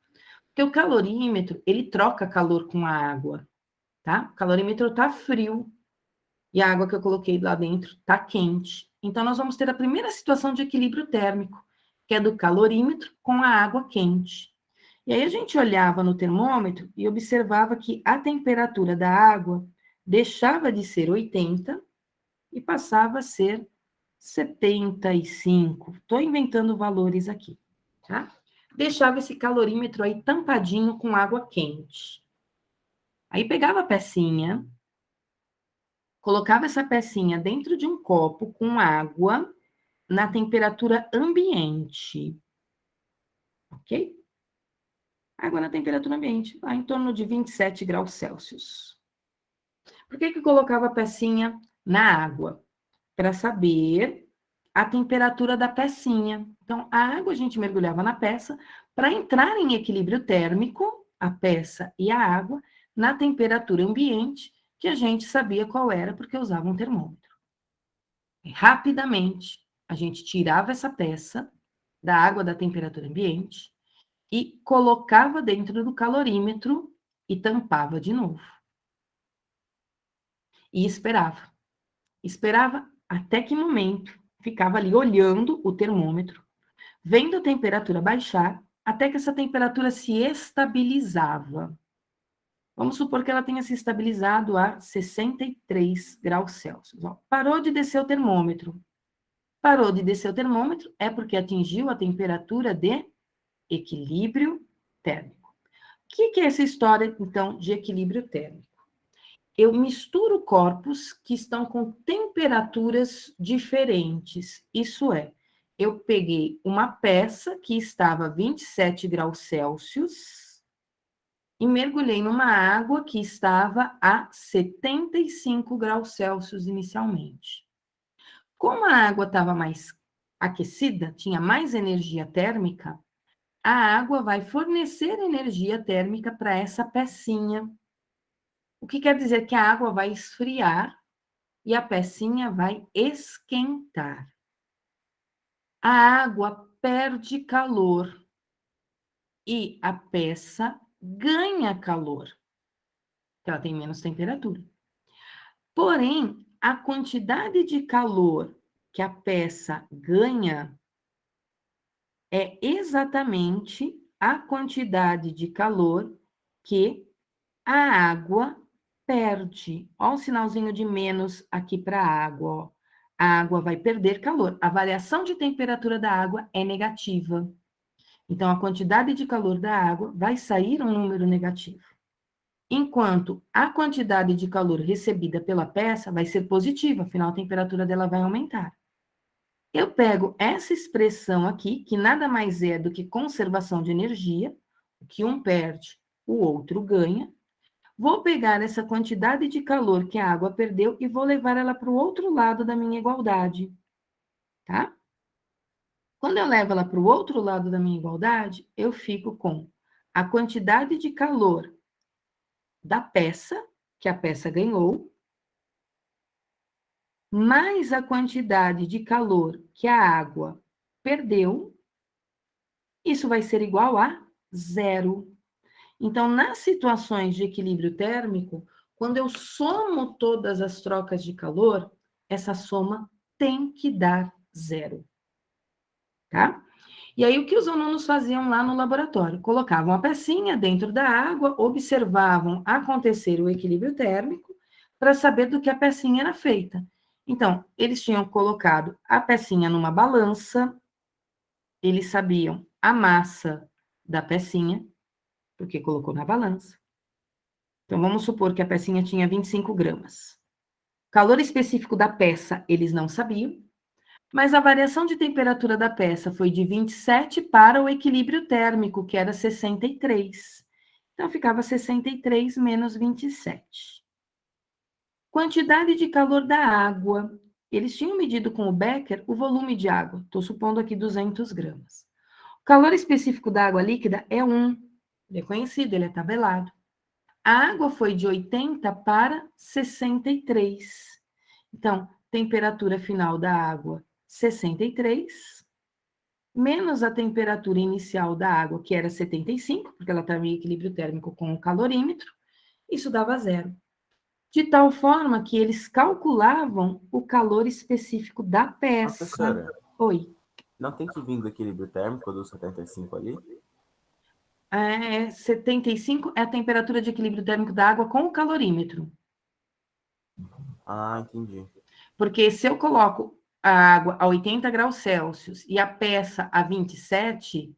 Porque o calorímetro, ele troca calor com a água, tá? O calorímetro tá frio e a água que eu coloquei lá dentro tá quente. Então, nós vamos ter a primeira situação de equilíbrio térmico, que é do calorímetro com a água quente. E aí a gente olhava no termômetro e observava que a temperatura da água deixava de ser 80 e passava a ser 75. Estou inventando valores aqui, tá? Deixava esse calorímetro aí tampadinho com água quente. Aí pegava a pecinha, colocava essa pecinha dentro de um copo com água na temperatura ambiente, ok? Água na temperatura ambiente, lá em torno de 27 graus Celsius. Por que colocava a pecinha na água? Para saber a temperatura da pecinha. Então, a água a gente mergulhava na peça para entrar em equilíbrio térmico, a peça e a água, na temperatura ambiente, que a gente sabia qual era, porque usava um termômetro. E, rapidamente, a gente tirava essa peça da água da temperatura ambiente e colocava dentro do calorímetro e tampava de novo. E esperava. Esperava até que momento ficava ali olhando o termômetro, vendo a temperatura baixar, até que essa temperatura se estabilizava. Vamos supor que ela tenha se estabilizado a 63 graus Celsius. Ó, parou de descer o termômetro. Parou de descer o termômetro é porque atingiu a temperatura de equilíbrio térmico. O que é essa história, então, de equilíbrio térmico? Eu misturo corpos que estão com temperaturas diferentes. Isso é, eu peguei uma peça que estava a 27 graus Celsius e mergulhei numa água que estava a 75 graus Celsius inicialmente. Como a água estava mais aquecida, tinha mais energia térmica, a água vai fornecer energia térmica para essa pecinha. O que quer dizer que a água vai esfriar e a pecinha vai esquentar. A água perde calor e a peça ganha calor, porque ela tem menos temperatura. Porém, a quantidade de calor que a peça ganha é exatamente a quantidade de calor que a água perde. Olha o sinalzinho de menos aqui para a água. Ó. A água vai perder calor. A variação de temperatura da água é negativa. Então, a quantidade de calor da água vai sair um número negativo. Enquanto a quantidade de calor recebida pela peça vai ser positiva, afinal, a temperatura dela vai aumentar. Eu pego essa expressão aqui, que nada mais é do que conservação de energia, o que um perde, o outro ganha. Vou pegar essa quantidade de calor que a água perdeu e vou levar ela para o outro lado da minha igualdade, tá? Quando eu levo ela para o outro lado da minha igualdade, eu fico com a quantidade de calor da peça, que a peça ganhou, mais a quantidade de calor que a água perdeu, isso vai ser igual a zero. Então, nas situações de equilíbrio térmico, quando eu somo todas as trocas de calor, essa soma tem que dar zero. Tá? E aí, o que os alunos faziam lá no laboratório? Colocavam a pecinha dentro da água, observavam acontecer o equilíbrio térmico para saber do que a pecinha era feita. Então, eles tinham colocado a pecinha numa balança, eles sabiam a massa da pecinha, porque colocou na balança. Então, vamos supor que a pecinha tinha 25 gramas. O calor específico da peça, eles não sabiam, mas a variação de temperatura da peça foi de 27 para o equilíbrio térmico, que era 63. Então, ficava 63 menos 27. Quantidade de calor da água. Eles tinham medido com o Becker o volume de água. Estou supondo aqui 200 gramas. O calor específico da água líquida é 1. Ele é conhecido, ele é tabelado. A água foi de 80 para 63. Então, temperatura final da água, 63, menos a temperatura inicial da água, que era 75, porque ela estava em equilíbrio térmico com o calorímetro, isso dava zero. De tal forma que eles calculavam o calor específico da peça. Professora, Oi. não tem que vir do equilíbrio térmico do 75 ali? 75 é a temperatura de equilíbrio térmico da água com o calorímetro. Ah, entendi. Porque se eu coloco a água a 80 graus Celsius e a peça a 27,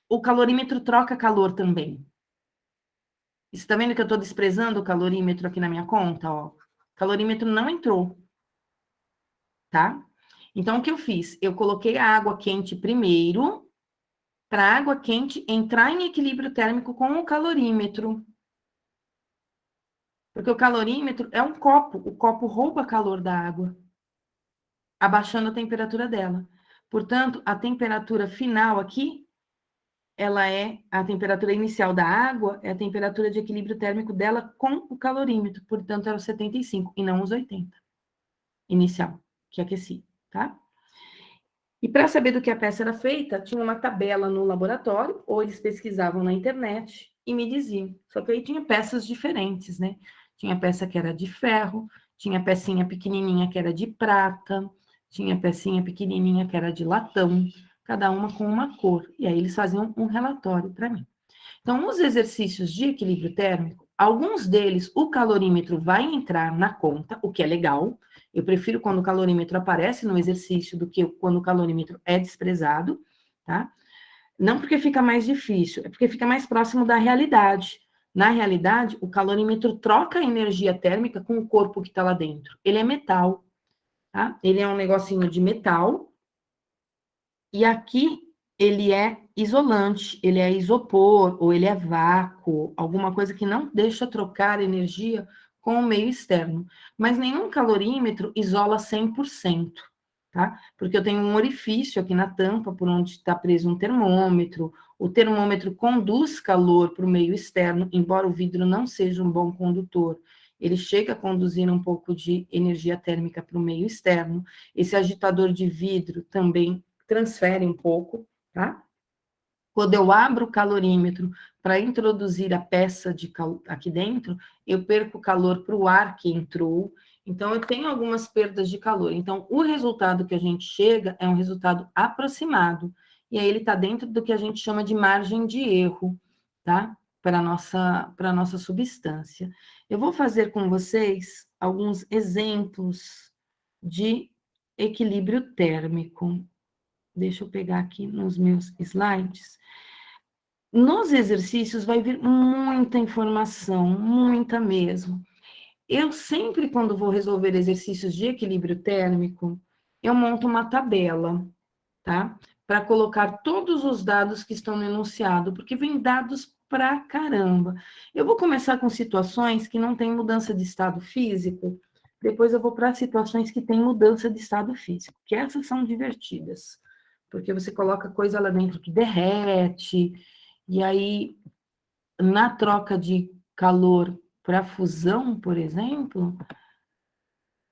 o calorímetro troca calor também. Você está vendo que eu estou desprezando o calorímetro aqui na minha conta? Ó. O calorímetro não entrou. Tá? Então, o que eu fiz? Eu coloquei a água quente primeiro, para a água quente entrar em equilíbrio térmico com o calorímetro. Porque o calorímetro é um copo, o copo rouba calor da água, abaixando a temperatura dela. Portanto, a temperatura final aqui, ela é a temperatura inicial da água, é a temperatura de equilíbrio térmico dela com o calorímetro. Portanto, era os 75 e não os 80 inicial, que aqueci, tá? E para saber do que a peça era feita, tinha uma tabela no laboratório, ou eles pesquisavam na internet e me diziam. Só que aí tinha peças diferentes, né? Tinha peça que era de ferro, tinha pecinha pequenininha que era de prata, tinha pecinha pequenininha que era de latão, cada uma com uma cor. E aí eles faziam um relatório para mim. Então, os exercícios de equilíbrio térmico, alguns deles o calorímetro vai entrar na conta, o que é legal. Eu prefiro quando o calorímetro aparece no exercício do que quando o calorímetro é desprezado, tá? Não porque fica mais difícil, é porque fica mais próximo da realidade. Na realidade, o calorímetro troca a energia térmica com o corpo que está lá dentro. Ele é metal, tá? Ele é um negocinho de metal. E aqui ele é isolante, ele é isopor, ou ele é vácuo, alguma coisa que não deixa trocar energia com o meio externo. Mas nenhum calorímetro isola 100%, tá? Porque eu tenho um orifício aqui na tampa, por onde está preso um termômetro. O termômetro conduz calor para o meio externo, embora o vidro não seja um bom condutor. Ele chega a conduzir um pouco de energia térmica para o meio externo. Esse agitador de vidro também transfere um pouco, tá? Quando eu abro o calorímetro para introduzir a peça aqui dentro, eu perco calor para o ar que entrou. Então, eu tenho algumas perdas de calor. Então, o resultado que a gente chega é um resultado aproximado. E aí, ele está dentro do que a gente chama de margem de erro, tá? Para a nossa substância. Eu vou fazer com vocês alguns exemplos de equilíbrio térmico. Deixa eu pegar aqui nos meus slides. Nos exercícios vai vir muita informação, muita mesmo. Eu sempre, quando vou resolver exercícios de equilíbrio térmico, eu monto uma tabela, tá? Para colocar todos os dados que estão no enunciado, porque vem dados pra caramba. Eu vou começar com situações que não tem mudança de estado físico, depois eu vou para situações que tem mudança de estado físico, que essas são divertidas, porque você coloca coisa lá dentro que derrete, e aí, na troca de calor para fusão, por exemplo,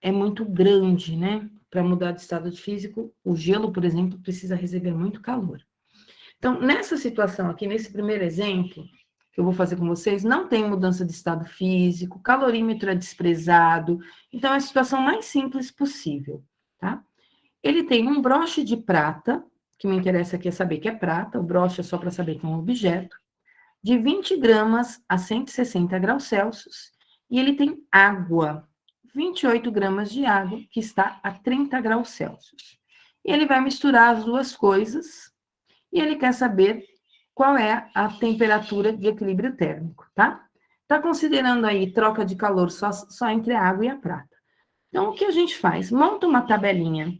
é muito grande, né? Para mudar de estado físico, o gelo, por exemplo, precisa receber muito calor. Então, nessa situação aqui, nesse primeiro exemplo que eu vou fazer com vocês, não tem mudança de estado físico, o calorímetro é desprezado, então é a situação mais simples possível, tá? Ele tem um broche de prata, que me interessa aqui é saber que é prata, o broche é só para saber que é um objeto, de 20 gramas a 160 graus Celsius, e ele tem água, 28 gramas de água, que está a 30 graus Celsius. E ele vai misturar as duas coisas, e ele quer saber qual é a temperatura de equilíbrio térmico, tá? Está considerando aí troca de calor só entre a água e a prata. Então, o que a gente faz? Monta uma tabelinha,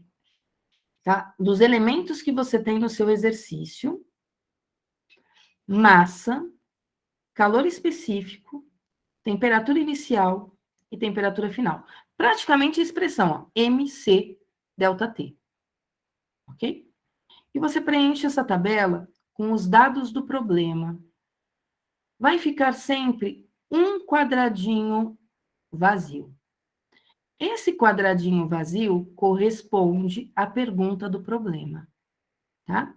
tá? Dos elementos que você tem no seu exercício, massa, calor específico, temperatura inicial e temperatura final. Praticamente a expressão, ó, MC delta T. Ok? E você preenche essa tabela com os dados do problema. Vai ficar sempre um quadradinho vazio. Esse quadradinho vazio corresponde à pergunta do problema, tá?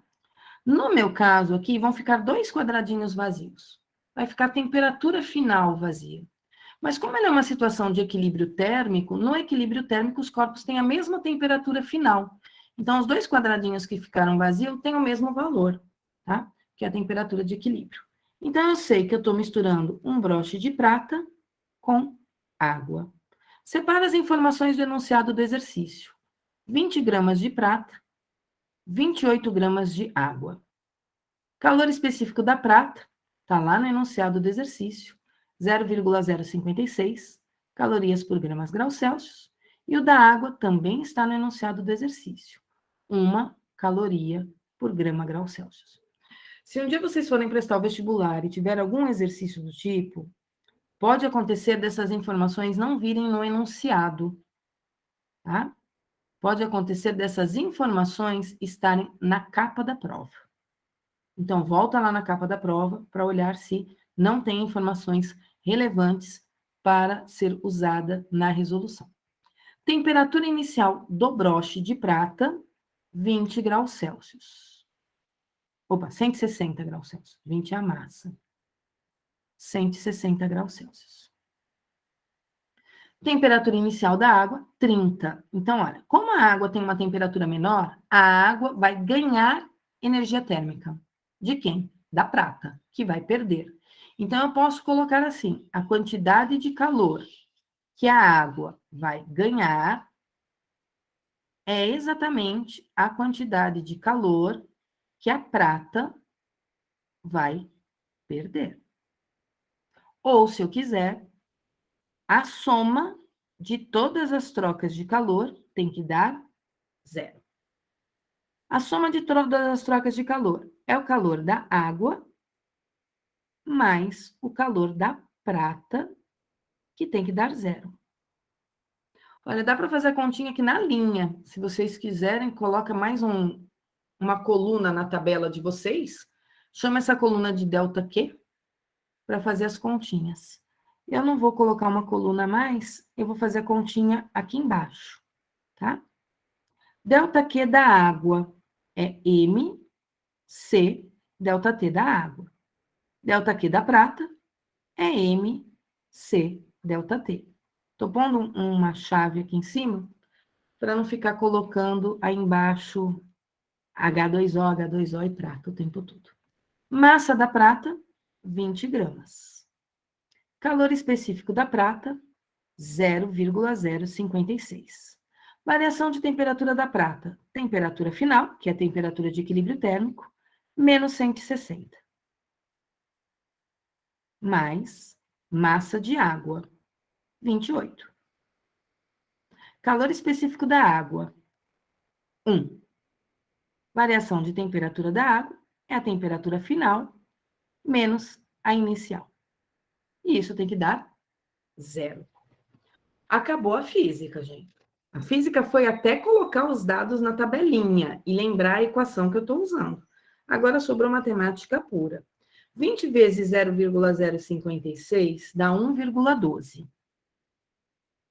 No meu caso aqui, vão ficar dois quadradinhos vazios. Vai ficar a temperatura final vazia. Mas como ela é uma situação de equilíbrio térmico, no equilíbrio térmico os corpos têm a mesma temperatura final. Então, os dois quadradinhos que ficaram vazios têm o mesmo valor, tá? Que é a temperatura de equilíbrio. Então, eu sei que eu estou misturando um broche de prata com água. Separa as informações do enunciado do exercício. 20 gramas de prata, 28 gramas de água. Calor específico da prata, está lá no enunciado do exercício, 0,056 calorias por gramas graus Celsius, e o da água também está no enunciado do exercício, 1 caloria por grama grau Celsius. Se um dia vocês forem prestar o vestibular e tiver algum exercício do tipo, pode acontecer dessas informações não virem no enunciado, tá? Pode acontecer dessas informações estarem na capa da prova. Então, volta lá na capa da prova para olhar se não tem informações relevantes para ser usada na resolução. Temperatura inicial do broche de prata, 20 graus Celsius. Opa, 160 graus Celsius. 20 é a massa. 160 graus Celsius. Temperatura inicial da água, 30. Então, olha, como a água tem uma temperatura menor, a água vai ganhar energia térmica. De quem? Da prata, que vai perder. Então, eu posso colocar assim, a quantidade de calor que a água vai ganhar é exatamente a quantidade de calor que a prata vai perder. Ou, se eu quiser, a soma de todas as trocas de calor tem que dar 0. A soma de todas as trocas de calor é o calor da água mais o calor da prata, que tem que dar 0. Olha, dá para fazer a continha aqui na linha. Se vocês quiserem, coloca mais uma coluna na tabela de vocês. Chama essa coluna de ΔQ para fazer as continhas. Eu não vou colocar uma coluna a mais, eu vou fazer a continha aqui embaixo, tá? ΔQ da água é MC ΔT da água. ΔQ da prata é MC ΔT. Estou pondo uma chave aqui em cima para não ficar colocando aí embaixo H2O, H2O e prata o tempo todo. Massa da prata, 20 gramas. Calor específico da prata, 0,056. Variação de temperatura da prata. Temperatura final, que é a temperatura de equilíbrio térmico, menos 160. Mais massa de água, 28. Calor específico da água, 1. Variação de temperatura da água é a temperatura final menos a inicial. E isso tem que dar 0. Acabou a física, gente. A física foi até colocar os dados na tabelinha e lembrar a equação que eu estou usando. Agora sobrou matemática pura. 20 vezes 0,056 dá 1,12.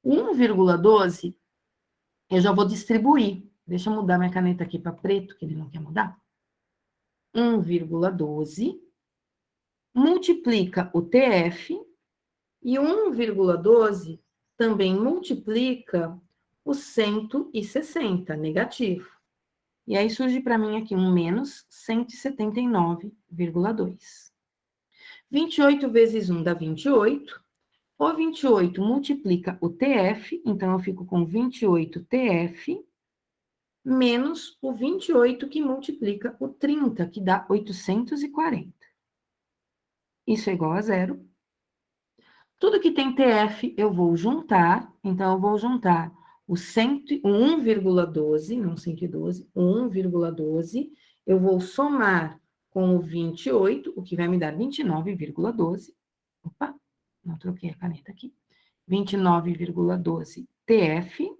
1,12 eu já vou distribuir. Deixa eu mudar minha caneta aqui para preto, que ele não quer mudar. 1,12 multiplica o TF e 1,12 também multiplica o 160, negativo. E aí surge para mim aqui um menos 179,2. 28 vezes 1 dá 28. O 28 multiplica o TF, então eu fico com 28 TF, menos o 28 que multiplica o 30, que dá 840. Isso é igual a 0. Tudo que tem TF eu vou juntar, então eu vou juntar o 1,12, não 112, 1,12, eu vou somar com o 28, o que vai me dar 29,12. Opa, não troquei a caneta aqui. 29,12 TF.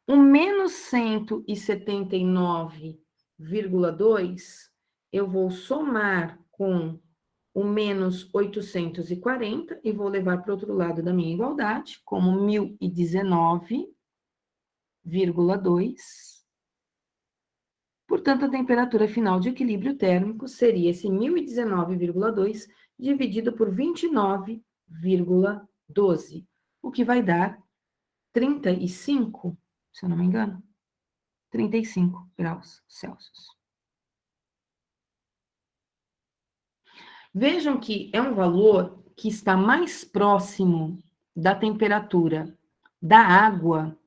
O menos 179,2 eu vou somar com o menos 840 e vou levar para o outro lado da minha igualdade, como 1019,2. Portanto, a temperatura final de equilíbrio térmico seria esse 1019,2 dividido por 29,12, o que vai dar 35, se eu não me engano, 35 graus Celsius. Vejam que é um valor que está mais próximo da temperatura da água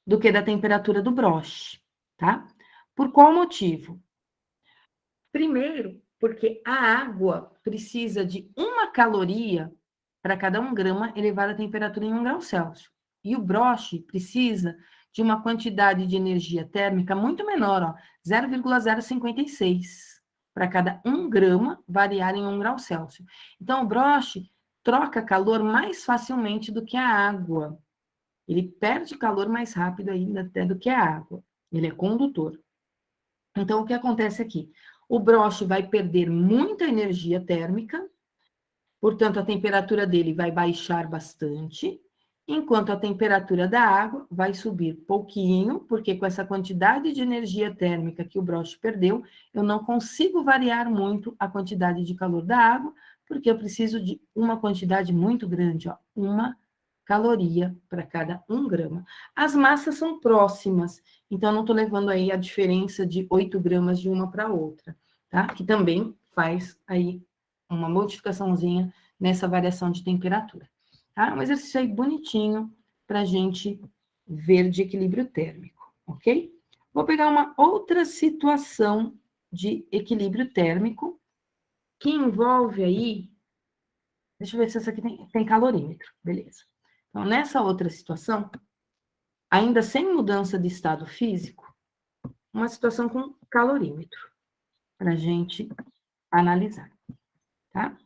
do que da temperatura do broche, tá? Por qual motivo? Primeiro, porque a água precisa de 1 caloria para cada 1 grama elevar a temperatura em 1 grau Celsius. E o broche precisa de uma quantidade de energia térmica muito menor, ó, 0,056 para cada 1 grama variar em 1 grau Celsius. Então, o broche troca calor mais facilmente do que a água. Ele perde calor mais rápido ainda até do que a água. Ele é condutor. Então, o que acontece aqui? O broche vai perder muita energia térmica, portanto, a temperatura dele vai baixar bastante, enquanto a temperatura da água vai subir pouquinho, porque com essa quantidade de energia térmica que o broche perdeu, eu não consigo variar muito a quantidade de calor da água, porque eu preciso de uma quantidade muito grande, ó, 1 caloria para cada 1 grama. As massas são próximas, então não estou levando aí a diferença de 8 gramas de uma para outra, tá? Que também faz aí uma modificaçãozinha nessa variação de temperatura. Tá? Um exercício aí bonitinho para a gente ver de equilíbrio térmico, ok? Vou pegar uma outra situação de equilíbrio térmico que envolve aí. Deixa eu ver se essa aqui tem calorímetro, beleza. Então, nessa outra situação, ainda sem mudança de estado físico, uma situação com calorímetro, para a gente analisar, tá?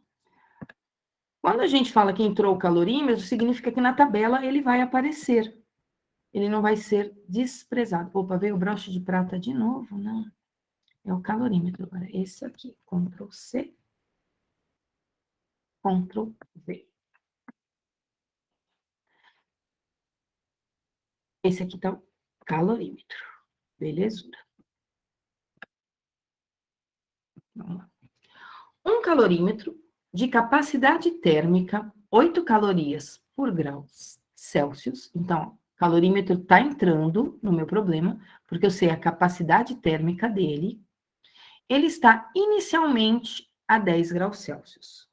Quando a gente fala que entrou o calorímetro, significa que na tabela ele vai aparecer. Ele não vai ser desprezado. Opa, veio o broche de prata de novo? Não. É o calorímetro agora. Esse aqui. Ctrl C. Ctrl V. Esse aqui tá o calorímetro. Belezura. Vamos lá. Um calorímetro de capacidade térmica, 8 calorias por grau Celsius. Então, o calorímetro está entrando no meu problema, porque eu sei a capacidade térmica dele. Ele está inicialmente a 10 graus Celsius.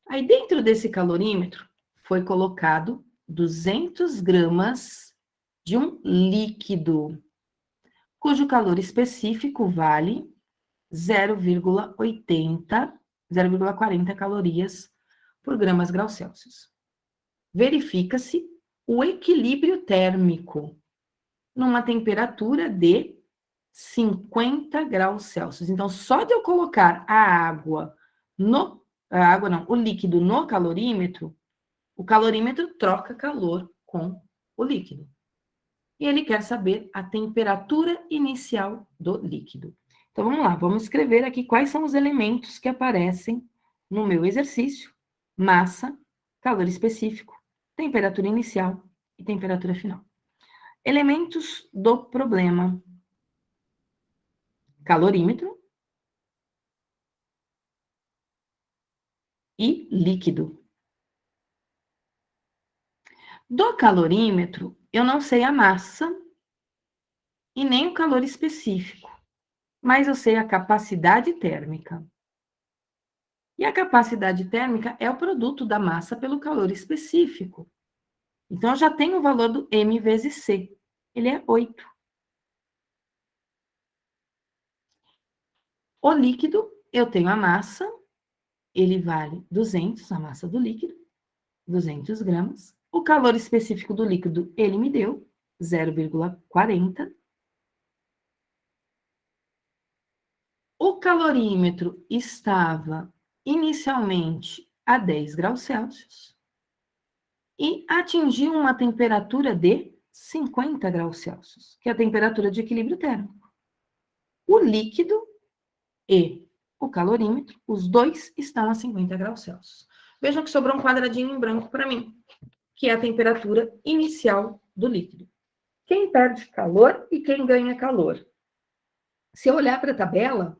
Aí, dentro desse calorímetro, foi colocado 200 gramas de um líquido, cujo calor específico vale 0,40 calorias por gramas graus Celsius. Verifica-se o equilíbrio térmico numa temperatura de 50 graus Celsius. Então, só de eu colocar o líquido no calorímetro, o calorímetro troca calor com o líquido. E ele quer saber a temperatura inicial do líquido. Então, vamos lá, vamos escrever aqui quais são os elementos que aparecem no meu exercício: massa, calor específico, temperatura inicial e temperatura final. Elementos do problema: calorímetro e líquido. Do calorímetro, eu não sei a massa e nem o calor específico, mas eu sei a capacidade térmica. E a capacidade térmica é o produto da massa pelo calor específico. Então, eu já tenho o valor do M vezes C. Ele é 8. O líquido, eu tenho a massa, ele vale 200, a massa do líquido, 200 gramas. O calor específico do líquido, ele me deu 0,40. O calorímetro estava inicialmente a 10 graus Celsius e atingiu uma temperatura de 50 graus Celsius, que é a temperatura de equilíbrio térmico. O líquido e o calorímetro, os dois estão a 50 graus Celsius. Vejam que sobrou um quadradinho em branco para mim, que é a temperatura inicial do líquido. Quem perde calor e quem ganha calor? Se eu olhar para a tabela,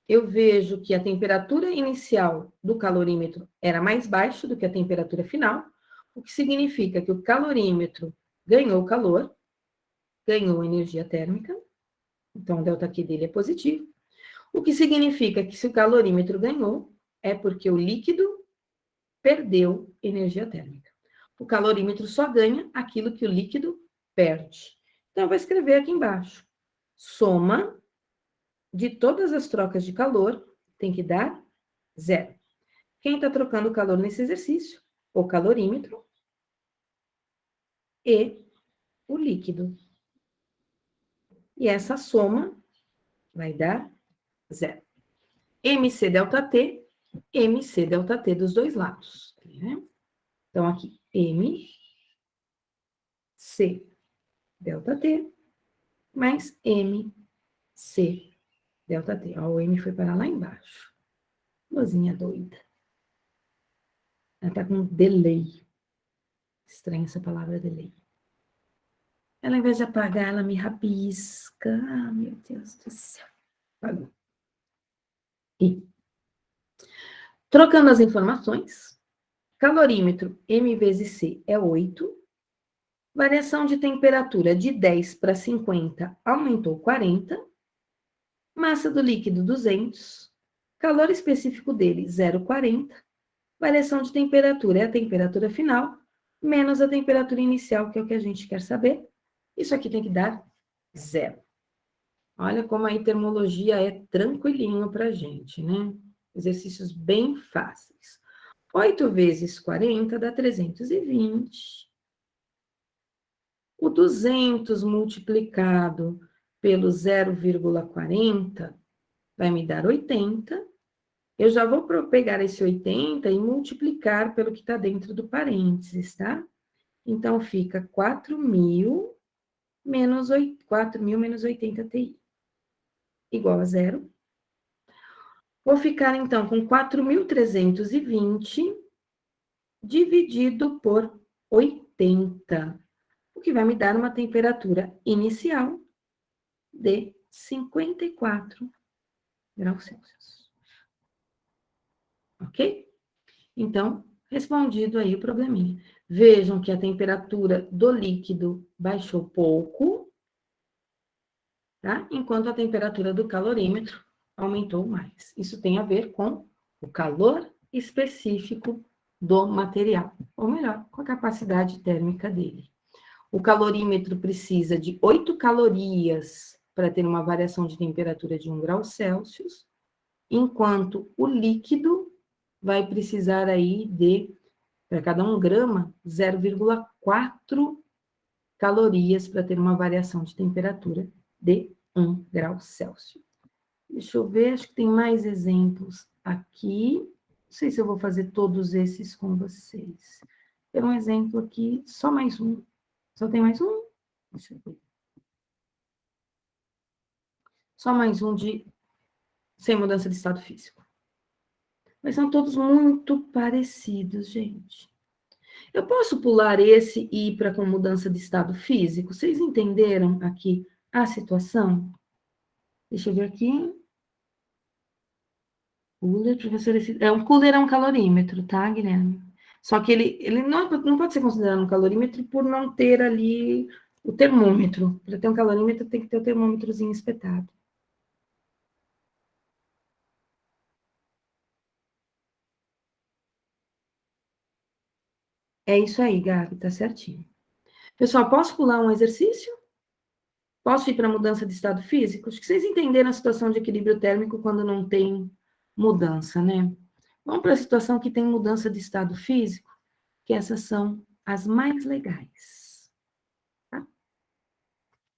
eu vejo que a temperatura inicial do calorímetro era mais baixa do que a temperatura final, o que significa que o calorímetro ganhou calor, ganhou energia térmica, então o ΔQ dele é positivo, o que significa que se o calorímetro ganhou, é porque o líquido perdeu energia térmica. O calorímetro só ganha aquilo que o líquido perde. Então, eu vou escrever aqui embaixo. Soma de todas as trocas de calor tem que dar 0. Quem está trocando calor nesse exercício? O calorímetro e o líquido. E essa soma vai dar 0. MC delta T, MC delta T dos dois lados. Né? Então, aqui, MC delta T mais MC delta T. Ó, o M foi parar lá embaixo. Luzinha doida. Ela tá com delay. Estranha essa palavra delay. Ela, ao invés de apagar, ela me rabisca. Ah, meu Deus do céu. Apagou. E, trocando as informações, calorímetro M vezes C é 8. Variação de temperatura de 10 para 50 aumentou 40. Massa do líquido 200. Calor específico dele 0,40. Variação de temperatura é a temperatura final, menos a temperatura inicial, que é o que a gente quer saber. Isso aqui tem que dar 0. Olha como a termologia é tranquilinho para a gente, né? Exercícios bem fáceis. 8 vezes 40 dá 320. O 200 multiplicado pelo 0,40 vai me dar 80. Eu já vou pegar esse 80 e multiplicar pelo que está dentro do parênteses, tá? Então, fica 4.000 menos 80 TI, igual a 0. Vou ficar, então, com 4.320 dividido por 80, o que vai me dar uma temperatura inicial de 54 graus Celsius. Ok? Então, respondido aí o probleminha. Vejam que a temperatura do líquido baixou pouco, tá? Enquanto a temperatura do calorímetro aumentou mais. Isso tem a ver com o calor específico do material, ou melhor, com a capacidade térmica dele. O calorímetro precisa de 8 calorias para ter uma variação de temperatura de 1 grau Celsius, enquanto o líquido vai precisar aí de, para cada 1 grama, 0,4 calorias para ter uma variação de temperatura de 1 grau Celsius. Deixa eu ver, acho que tem mais exemplos aqui. Não sei se eu vou fazer todos esses com vocês. Tem um exemplo aqui, só mais um. Só tem mais um? Deixa eu ver. Só mais um sem mudança de estado físico. Mas são todos muito parecidos, gente. Eu posso pular esse e ir para com mudança de estado físico? Vocês entenderam aqui a situação? Deixa eu ver aqui. Cooler, professor. Um cooler é um calorímetro, tá, Guilherme? Só que ele não pode ser considerado um calorímetro por não ter ali o termômetro. Para ter um calorímetro, tem que ter o termômetrozinho espetado. É isso aí, Gabi, tá certinho. Pessoal, posso pular um exercício? Posso ir para mudança de estado físico? Acho que vocês entenderam a situação de equilíbrio térmico quando não tem mudança, né? Vamos para a situação que tem mudança de estado físico, que essas são as mais legais. Tá?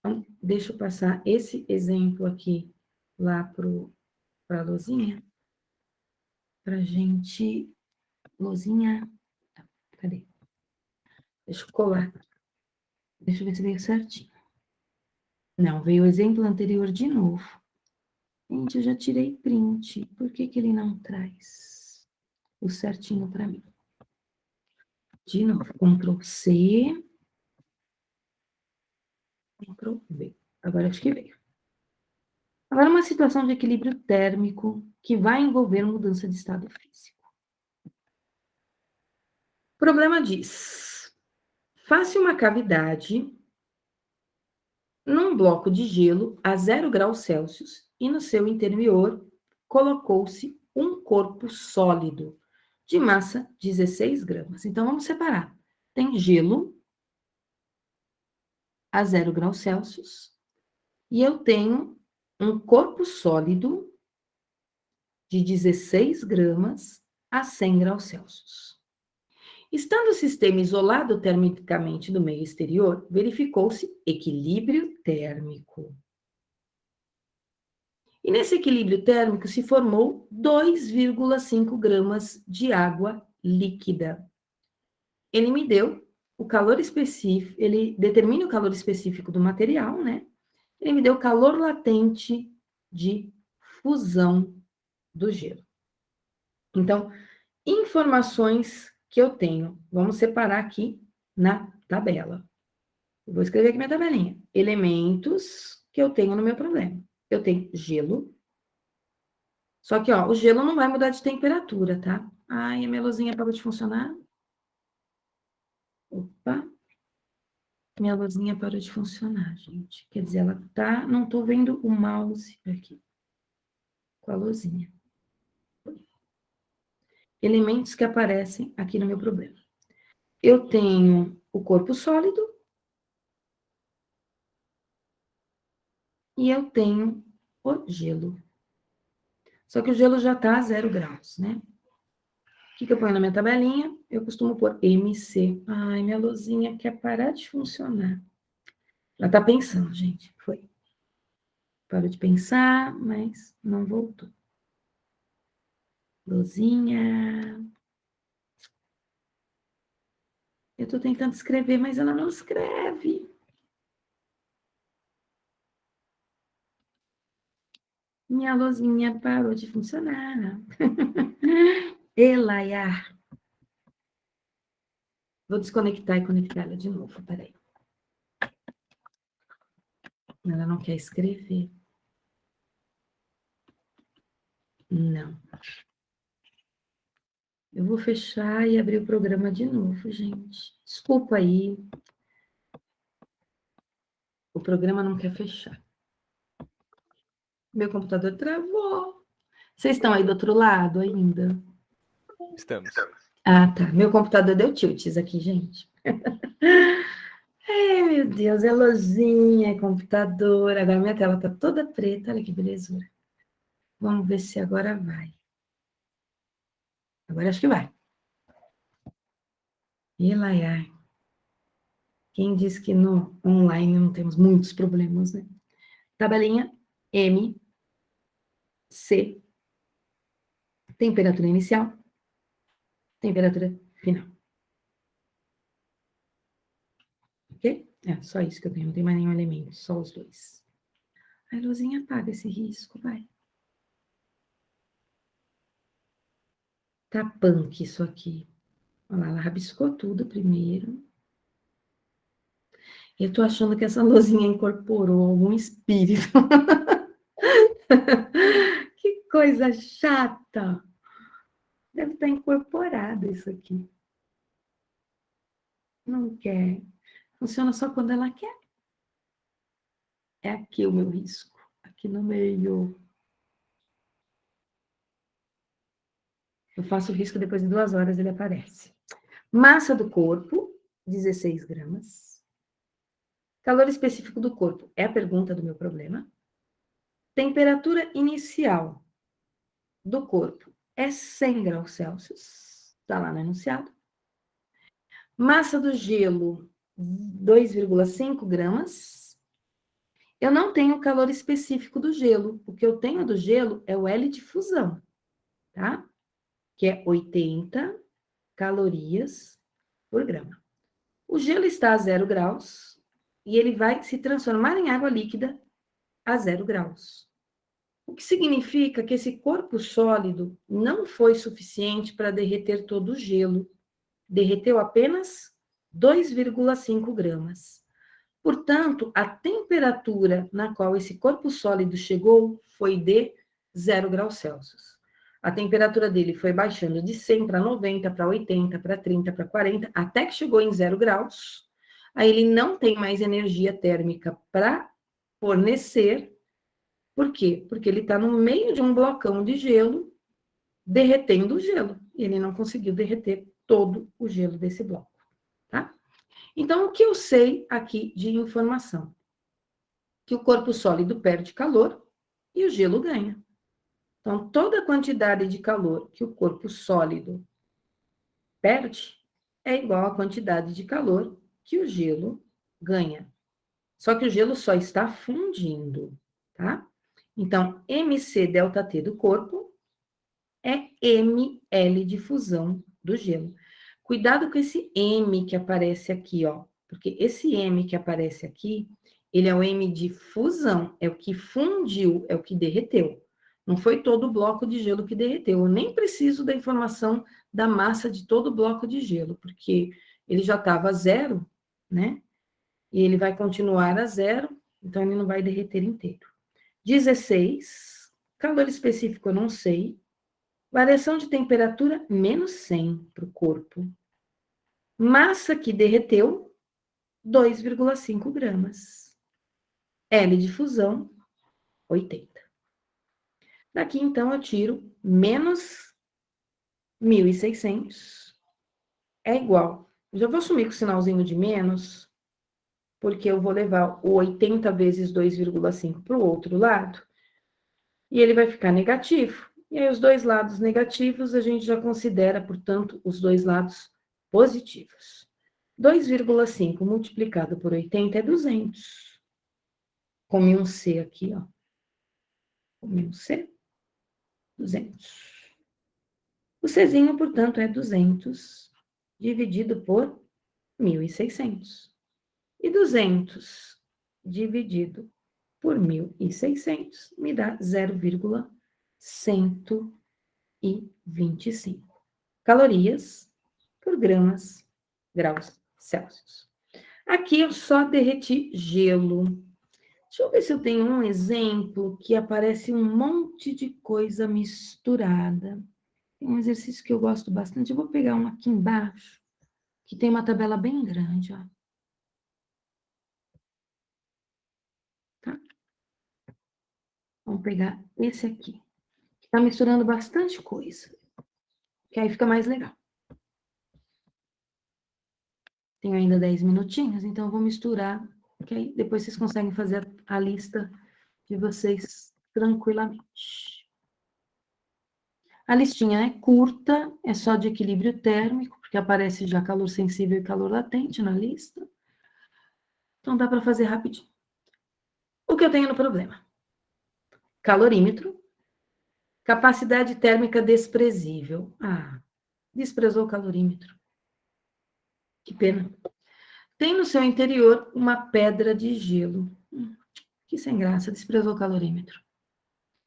Então, deixa eu passar esse exemplo aqui lá para a Luzinha, para a gente... Luzinha, cadê? Deixa eu colar. Deixa eu ver se veio certinho. Não, veio o exemplo anterior de novo. Gente, eu já tirei print. Por que ele não traz o certinho para mim? De novo, Ctrl C, Ctrl V. Agora acho que veio. Agora, uma situação de equilíbrio térmico que vai envolver mudança de estado físico. O problema diz: faça uma cavidade num bloco de gelo a 0 graus Celsius e no seu interior colocou-se um corpo sólido de massa 16 gramas. Então, vamos separar. Tem gelo a 0 graus Celsius e eu tenho um corpo sólido de 16 gramas a 100 graus Celsius. Estando o sistema isolado termicamente do meio exterior, verificou-se equilíbrio térmico. E nesse equilíbrio térmico se formou 2,5 gramas de água líquida. Ele me deu o calor específico, ele determina o calor específico do material, né? Ele me deu o calor latente de fusão do gelo. Então, informações que eu tenho. Vamos separar aqui na tabela. Eu vou escrever aqui minha tabelinha. Elementos que eu tenho no meu problema. Eu tenho gelo. Só que, ó, o gelo não vai mudar de temperatura, tá? Ai, a minha luzinha parou de funcionar. Opa. Minha luzinha parou de funcionar, gente. Quer dizer, ela tá... Não tô vendo o mouse aqui. Com a luzinha. Elementos que aparecem aqui no meu problema. Eu tenho o corpo sólido. E eu tenho o gelo. Só que o gelo já está a 0 graus, né? O que eu ponho na minha tabelinha? Eu costumo pôr MC. Ai, minha luzinha quer parar de funcionar. Ela está pensando, gente. Foi. Parou de pensar, mas não voltou. Luzinha. Eu estou tentando escrever, mas ela não escreve. Minha luzinha parou de funcionar. Elaiar. Vou desconectar e conectar ela de novo, peraí. Ela não quer escrever. Não. Eu vou fechar e abrir o programa de novo, gente. Desculpa aí. O programa não quer fechar. Meu computador travou. Vocês estão aí do outro lado ainda? Estamos. Ah, tá. Meu computador deu tilts aqui, gente. Ai, meu Deus, é luzinha, é computador. Agora minha tela tá toda preta. Olha que belezura. Vamos ver se agora vai. Agora acho que vai. E lá, ai. Quem disse que no online não temos muitos problemas, né? Tabelinha M, C, temperatura inicial, temperatura final. Ok? É, só isso que eu tenho, não tem mais nenhum elemento, só os dois. A luzinha apaga esse risco, vai. Tá punk isso aqui. Olha lá, ela rabiscou tudo primeiro. Eu tô achando que essa luzinha incorporou algum espírito. Que coisa chata. Deve estar incorporado isso aqui. Não quer. Funciona só quando ela quer. É aqui o meu risco. Aqui no meio. Eu faço o risco, depois de 2 horas ele aparece. Massa do corpo, 16 gramas. Calor específico do corpo, é a pergunta do meu problema. Temperatura inicial do corpo é 100 graus Celsius. Está lá no enunciado. Massa do gelo, 2,5 gramas. Eu não tenho o calor específico do gelo. O que eu tenho do gelo é o L de fusão, tá? Que é 80 calorias por grama. O gelo está a 0 graus e ele vai se transformar em água líquida a 0 graus. O que significa que esse corpo sólido não foi suficiente para derreter todo o gelo. Derreteu apenas 2,5 gramas. Portanto, a temperatura na qual esse corpo sólido chegou foi de 0 graus Celsius. A temperatura dele foi baixando de 100 para 90, para 80, para 30, para 40, até que chegou em 0 graus. Aí ele não tem mais energia térmica para fornecer. Por quê? Porque ele está no meio de um blocão de gelo, derretendo o gelo. E ele não conseguiu derreter todo o gelo desse bloco, tá? Então, o que eu sei aqui de informação? Que o corpo sólido perde calor e o gelo ganha. Então, toda a quantidade de calor que o corpo sólido perde, é igual à quantidade de calor que o gelo ganha. Só que o gelo só está fundindo, tá? Então, mc ΔT do corpo é ml de fusão do gelo. Cuidado com esse M que aparece aqui, ó, porque esse M que aparece aqui, ele é o M de fusão, é o que fundiu, é o que derreteu. Não foi todo o bloco de gelo que derreteu. Eu nem preciso da informação da massa de todo o bloco de gelo, porque ele já estava zero, né? E ele vai continuar a zero, então ele não vai derreter inteiro. 16, calor específico eu não sei. Variação de temperatura, menos 100 para o corpo. Massa que derreteu, 2,5 gramas. L de fusão, 80. Daqui, então, eu tiro menos 1.600 é igual. Já vou sumir com o sinalzinho de menos, porque eu vou levar o 80 vezes 2,5 para o outro lado, e ele vai ficar negativo. E aí, os dois lados negativos, a gente já considera, portanto, os dois lados positivos. 2,5 multiplicado por 80 é 200. Come um C aqui, ó. Come um C. 200. O Czinho, portanto, é 200 dividido por 1.600. E 200 dividido por 1.600 me dá 0,125 calorias por graus Celsius. Aqui eu só derreti gelo. Deixa eu ver se eu tenho um exemplo que aparece um monte de coisa misturada. Tem um exercício que eu gosto bastante. Eu vou pegar um aqui embaixo, que tem uma tabela bem grande, ó. Tá? Vamos pegar esse aqui. Tá misturando bastante coisa, que aí fica mais legal. Tenho ainda 10 minutinhos, então eu vou misturar, que aí depois vocês conseguem fazer a lista de vocês tranquilamente. A listinha é curta, é só de equilíbrio térmico, porque aparece já calor sensível e calor latente na lista. Então dá para fazer rapidinho. O que eu tenho no problema? Calorímetro, capacidade térmica desprezível. Ah, desprezou o calorímetro. Que pena. Tem no seu interior uma pedra de gelo. Que sem graça, desprezou o calorímetro.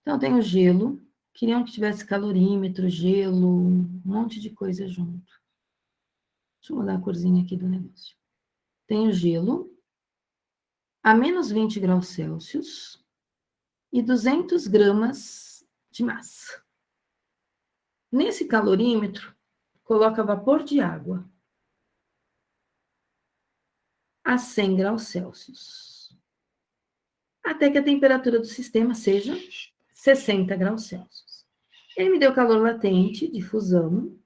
Então, tem o gelo. Queriam que tivesse calorímetro, gelo, um monte de coisa junto. Deixa eu mudar a corzinha aqui do negócio. Tem o gelo a menos 20 graus Celsius e 200 gramas de massa. Nesse calorímetro, coloca vapor de água a 100 graus Celsius, até que a temperatura do sistema seja 60 graus Celsius. Ele me deu calor latente de fusão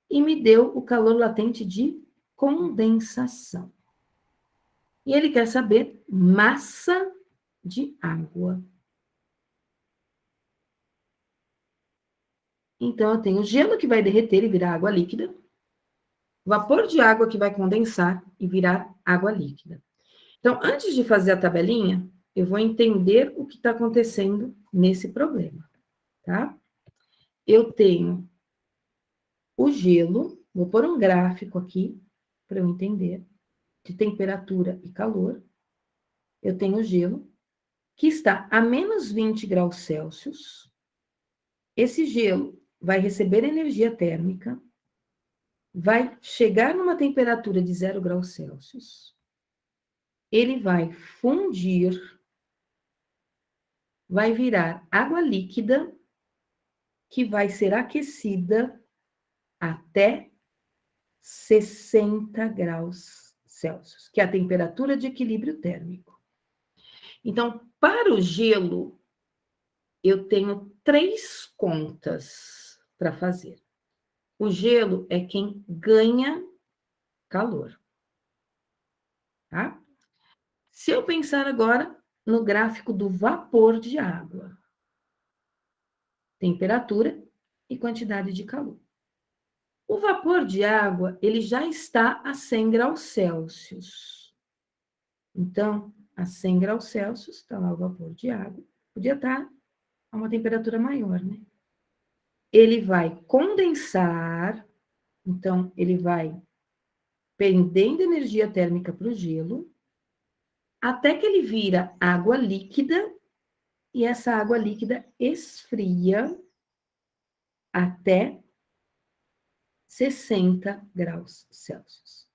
e me deu o calor latente de condensação. E ele quer saber massa de água. Então, eu tenho gelo que vai derreter e virar água líquida, vapor de água que vai condensar e virar água líquida. Então, antes de fazer a tabelinha, eu vou entender o que está acontecendo nesse problema, tá? Eu tenho o gelo, vou pôr um gráfico aqui para eu entender, de temperatura e calor. Eu tenho o gelo, que está a menos 20 graus Celsius. Esse gelo vai receber energia térmica, vai chegar numa temperatura de 0 graus Celsius. Ele vai fundir, vai virar água líquida, que vai ser aquecida até 60 graus Celsius, que é a temperatura de equilíbrio térmico. Então, para o gelo, eu tenho 3 contas para fazer. O gelo é quem ganha calor, tá? Se eu pensar agora no gráfico do vapor de água, temperatura e quantidade de calor. O vapor de água, ele já está a 100 graus Celsius. Então, a 100 graus Celsius, está lá o vapor de água. Podia estar a uma temperatura maior, né? Ele vai condensar, então, ele vai perdendo energia térmica para o gelo, até que ele vira água líquida, e essa água líquida esfria até 60 graus Celsius.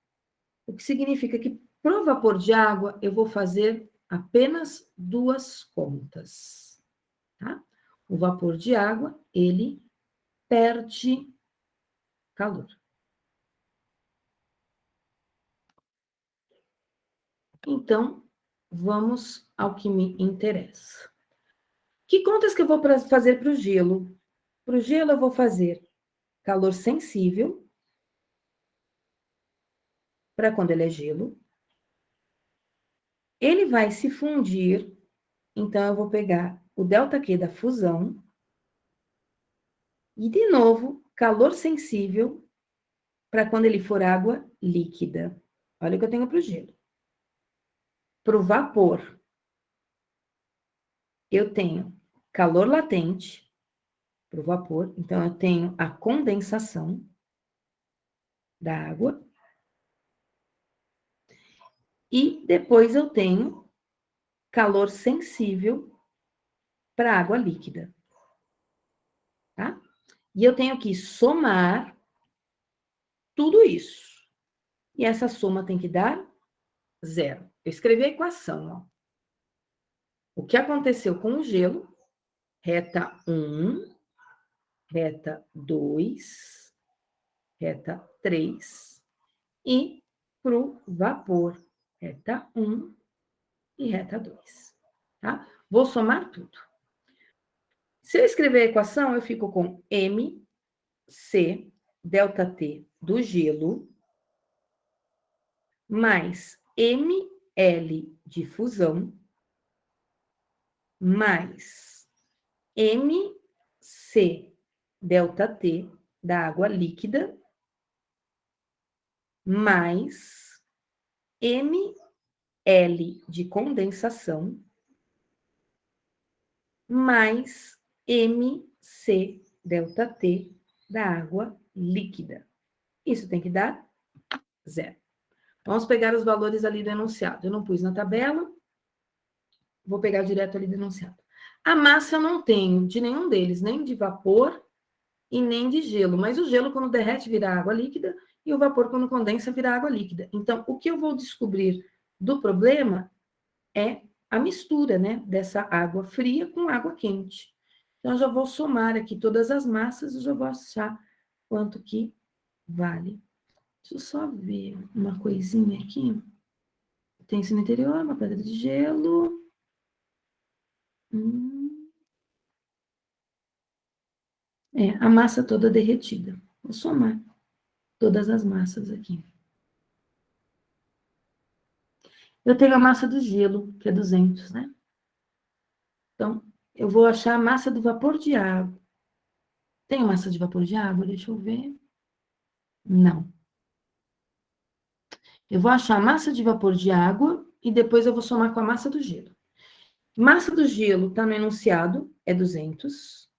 O que significa que, para o vapor de água, eu vou fazer apenas duas contas, tá? O vapor de água, ele perde calor. Então, vamos ao que me interessa. Que contas que eu vou fazer para o gelo? Para o gelo, eu vou fazer calor sensível, para quando ele é gelo. Ele vai se fundir, então eu vou pegar o ΔQ da fusão, e, de novo, calor sensível, para quando ele for água líquida. Olha o que eu tenho para o gelo. Para o vapor, eu tenho calor latente, para o vapor, então eu tenho a condensação da água, e depois eu tenho calor sensível para água líquida, tá? E eu tenho que somar tudo isso. E essa soma tem que dar zero. Eu escrevi a equação, ó. O que aconteceu com o gelo? Reta 1, reta 2, reta 3, e para o vapor, reta 1 e reta 2, tá? Vou somar tudo. Se eu escrever a equação, eu fico com mc ΔT do gelo mais ml de fusão mais mc ΔT da água líquida mais ml de condensação mais mc ΔT da água líquida. Isso tem que dar zero. Vamos pegar os valores ali do enunciado. Eu não pus na tabela, vou pegar direto ali do enunciado. A massa eu não tenho de nenhum deles, nem de vapor e nem de gelo, mas o gelo, quando derrete, vira água líquida, e o vapor, quando condensa, vira água líquida. Então, o que eu vou descobrir do problema é a mistura, né, dessa água fria com água quente. Então, eu já vou somar aqui todas as massas e já vou achar quanto que vale. Deixa eu só ver uma coisinha aqui. Tem isso no interior, uma pedra de gelo. É, a massa toda derretida. Vou somar todas as massas aqui. Eu tenho a massa do gelo, que é 200, né? Então, eu vou achar a massa do vapor de água. Tem massa de vapor de água? Deixa eu ver. Não. Eu vou achar a massa de vapor de água e depois eu vou somar com a massa do gelo. Massa do gelo está no enunciado, é 200.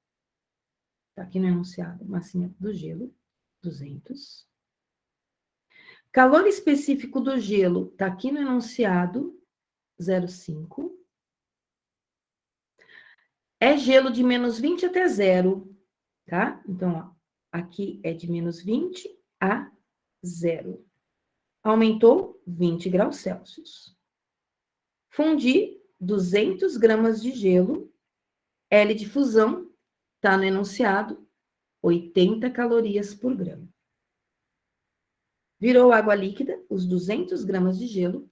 Está aqui no enunciado, massinha do gelo, 200. Calor específico do gelo está aqui no enunciado, 0,5. É gelo de menos 20 até 0, tá? Então, ó, aqui é de menos 20 a 0. Aumentou 20 graus Celsius. Fundi 200 gramas de gelo, L de fusão, tá no enunciado, 80 calorias por grama. Virou água líquida, os 200 gramas de gelo.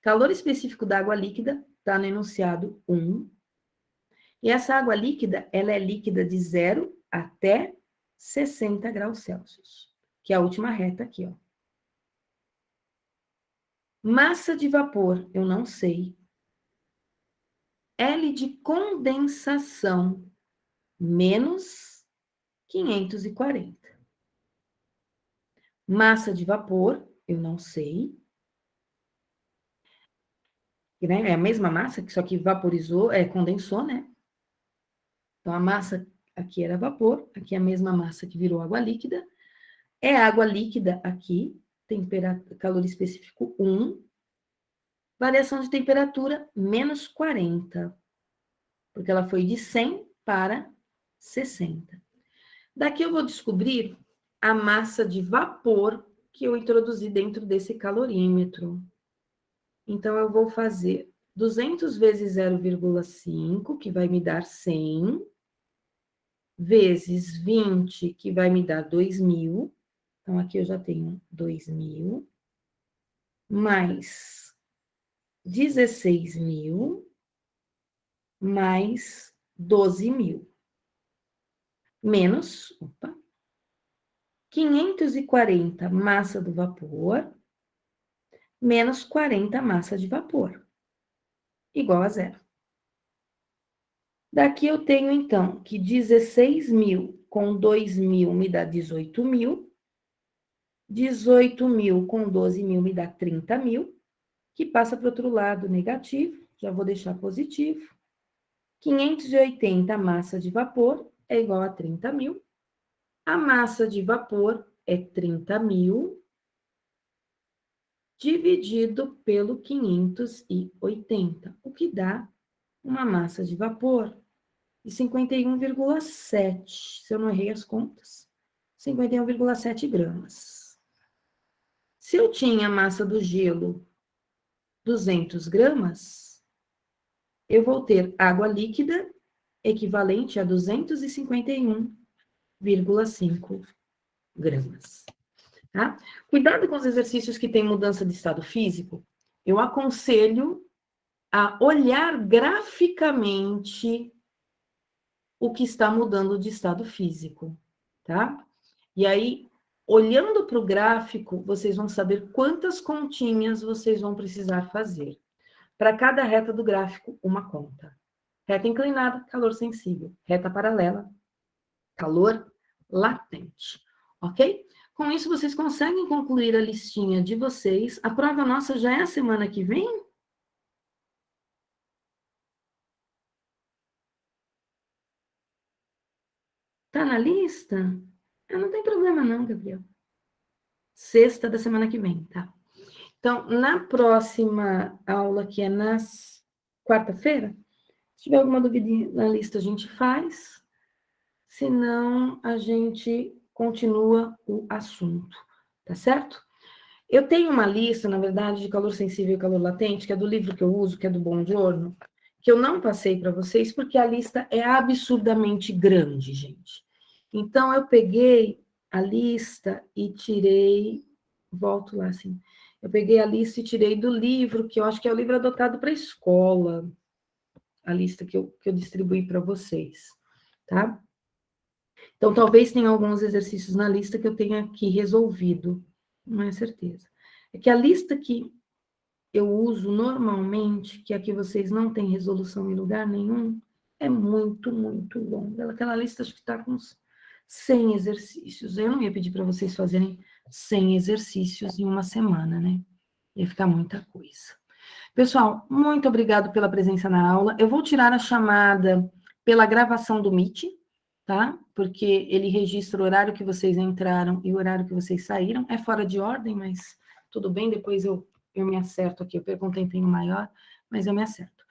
Calor específico da água líquida, tá no enunciado 1. E essa água líquida, ela é líquida de 0 até 60 graus Celsius, que é a última reta aqui, ó. Massa de vapor, eu não sei. L de condensação, menos 540. Massa de vapor, eu não sei. Né? É a mesma massa, que só que vaporizou, condensou, né? Então, a massa aqui era vapor, aqui é a mesma massa que virou água líquida. É água líquida aqui, calor específico 1. Variação de temperatura, menos 40. Porque ela foi de 100 para 60. Daqui eu vou descobrir a massa de vapor que eu introduzi dentro desse calorímetro. Então, eu vou fazer 200 vezes 0,5, que vai me dar 100, vezes 20, que vai me dar 2.000. Então, aqui eu já tenho 2.000, mais 16.000, mais 12.000, menos, 540 massa do vapor, menos 40 massa de vapor, igual a 0. Daqui eu tenho, então, que 16.000 com 2.000 me dá 18.000, 18.000 com 12.000 me dá 30.000, que passa para o outro lado negativo, já vou deixar positivo. 580 massa de vapor é igual a 30.000. A massa de vapor é 30.000 dividido pelo 580, o que dá uma massa de vapor de 51,7, se eu não errei as contas, 51,7 gramas. Se eu tinha a massa do gelo 200 gramas, eu vou ter água líquida equivalente a 251,5 gramas. Tá? Cuidado com os exercícios que têm mudança de estado físico. Eu aconselho a olhar graficamente o que está mudando de estado físico, tá? E aí, olhando para o gráfico, vocês vão saber quantas continhas vocês vão precisar fazer. Para cada reta do gráfico, uma conta. Reta inclinada, calor sensível. Reta paralela, calor latente. Ok? Com isso, vocês conseguem concluir a listinha de vocês. A prova nossa já é a semana que vem? Tá na lista? Não tem problema não, Gabriel. Sexta da semana que vem, tá? Então, na próxima aula, que é na quarta-feira, se tiver alguma dúvida na lista, a gente faz. Se não, a gente continua o assunto, tá certo? Eu tenho uma lista, na verdade, de calor sensível e calor latente, que é do livro que eu uso, que é do Buongiorno, que eu não passei para vocês, porque a lista é absurdamente grande, gente. Então, eu peguei a lista e tirei, volto lá assim, eu peguei a lista e tirei do livro, que eu acho que é o livro adotado para a escola, a lista que eu distribuí para vocês, tá? Então, talvez tenha alguns exercícios na lista que eu tenha aqui resolvido, não é certeza. É que a lista que eu uso normalmente, que aqui vocês não têm resolução em lugar nenhum, é muito, muito longa. Aquela lista acho que está com uns 100 exercícios. Eu não ia pedir para vocês fazerem 100 exercícios em uma semana, né? Ia ficar muita coisa. Pessoal, muito obrigado pela presença na aula. Eu vou tirar a chamada pela gravação do Meet, tá? Porque ele registra o horário que vocês entraram e o horário que vocês saíram. É fora de ordem, mas tudo bem, depois eu me acerto aqui. Eu perco um tempinho maior, mas eu me acerto.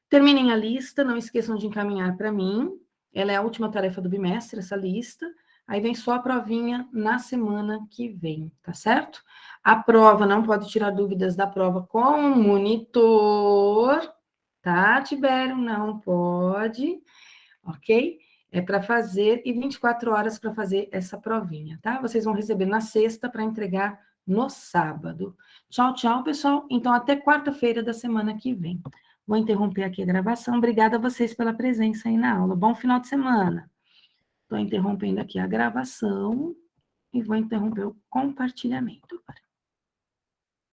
Terminem a lista, não esqueçam de encaminhar para mim. Ela é a última tarefa do bimestre, essa lista. Aí vem só a provinha na semana que vem, tá certo? A prova, não pode tirar dúvidas da prova com o monitor, tá, Tibério? Não pode, ok? É para fazer, e 24 horas para fazer essa provinha, tá? Vocês vão receber na sexta para entregar no sábado. Tchau, tchau, pessoal. Então, até quarta-feira da semana que vem. Vou interromper aqui a gravação. Obrigada a vocês pela presença aí na aula. Bom final de semana. Estou interrompendo aqui a gravação e vou interromper o compartilhamento agora.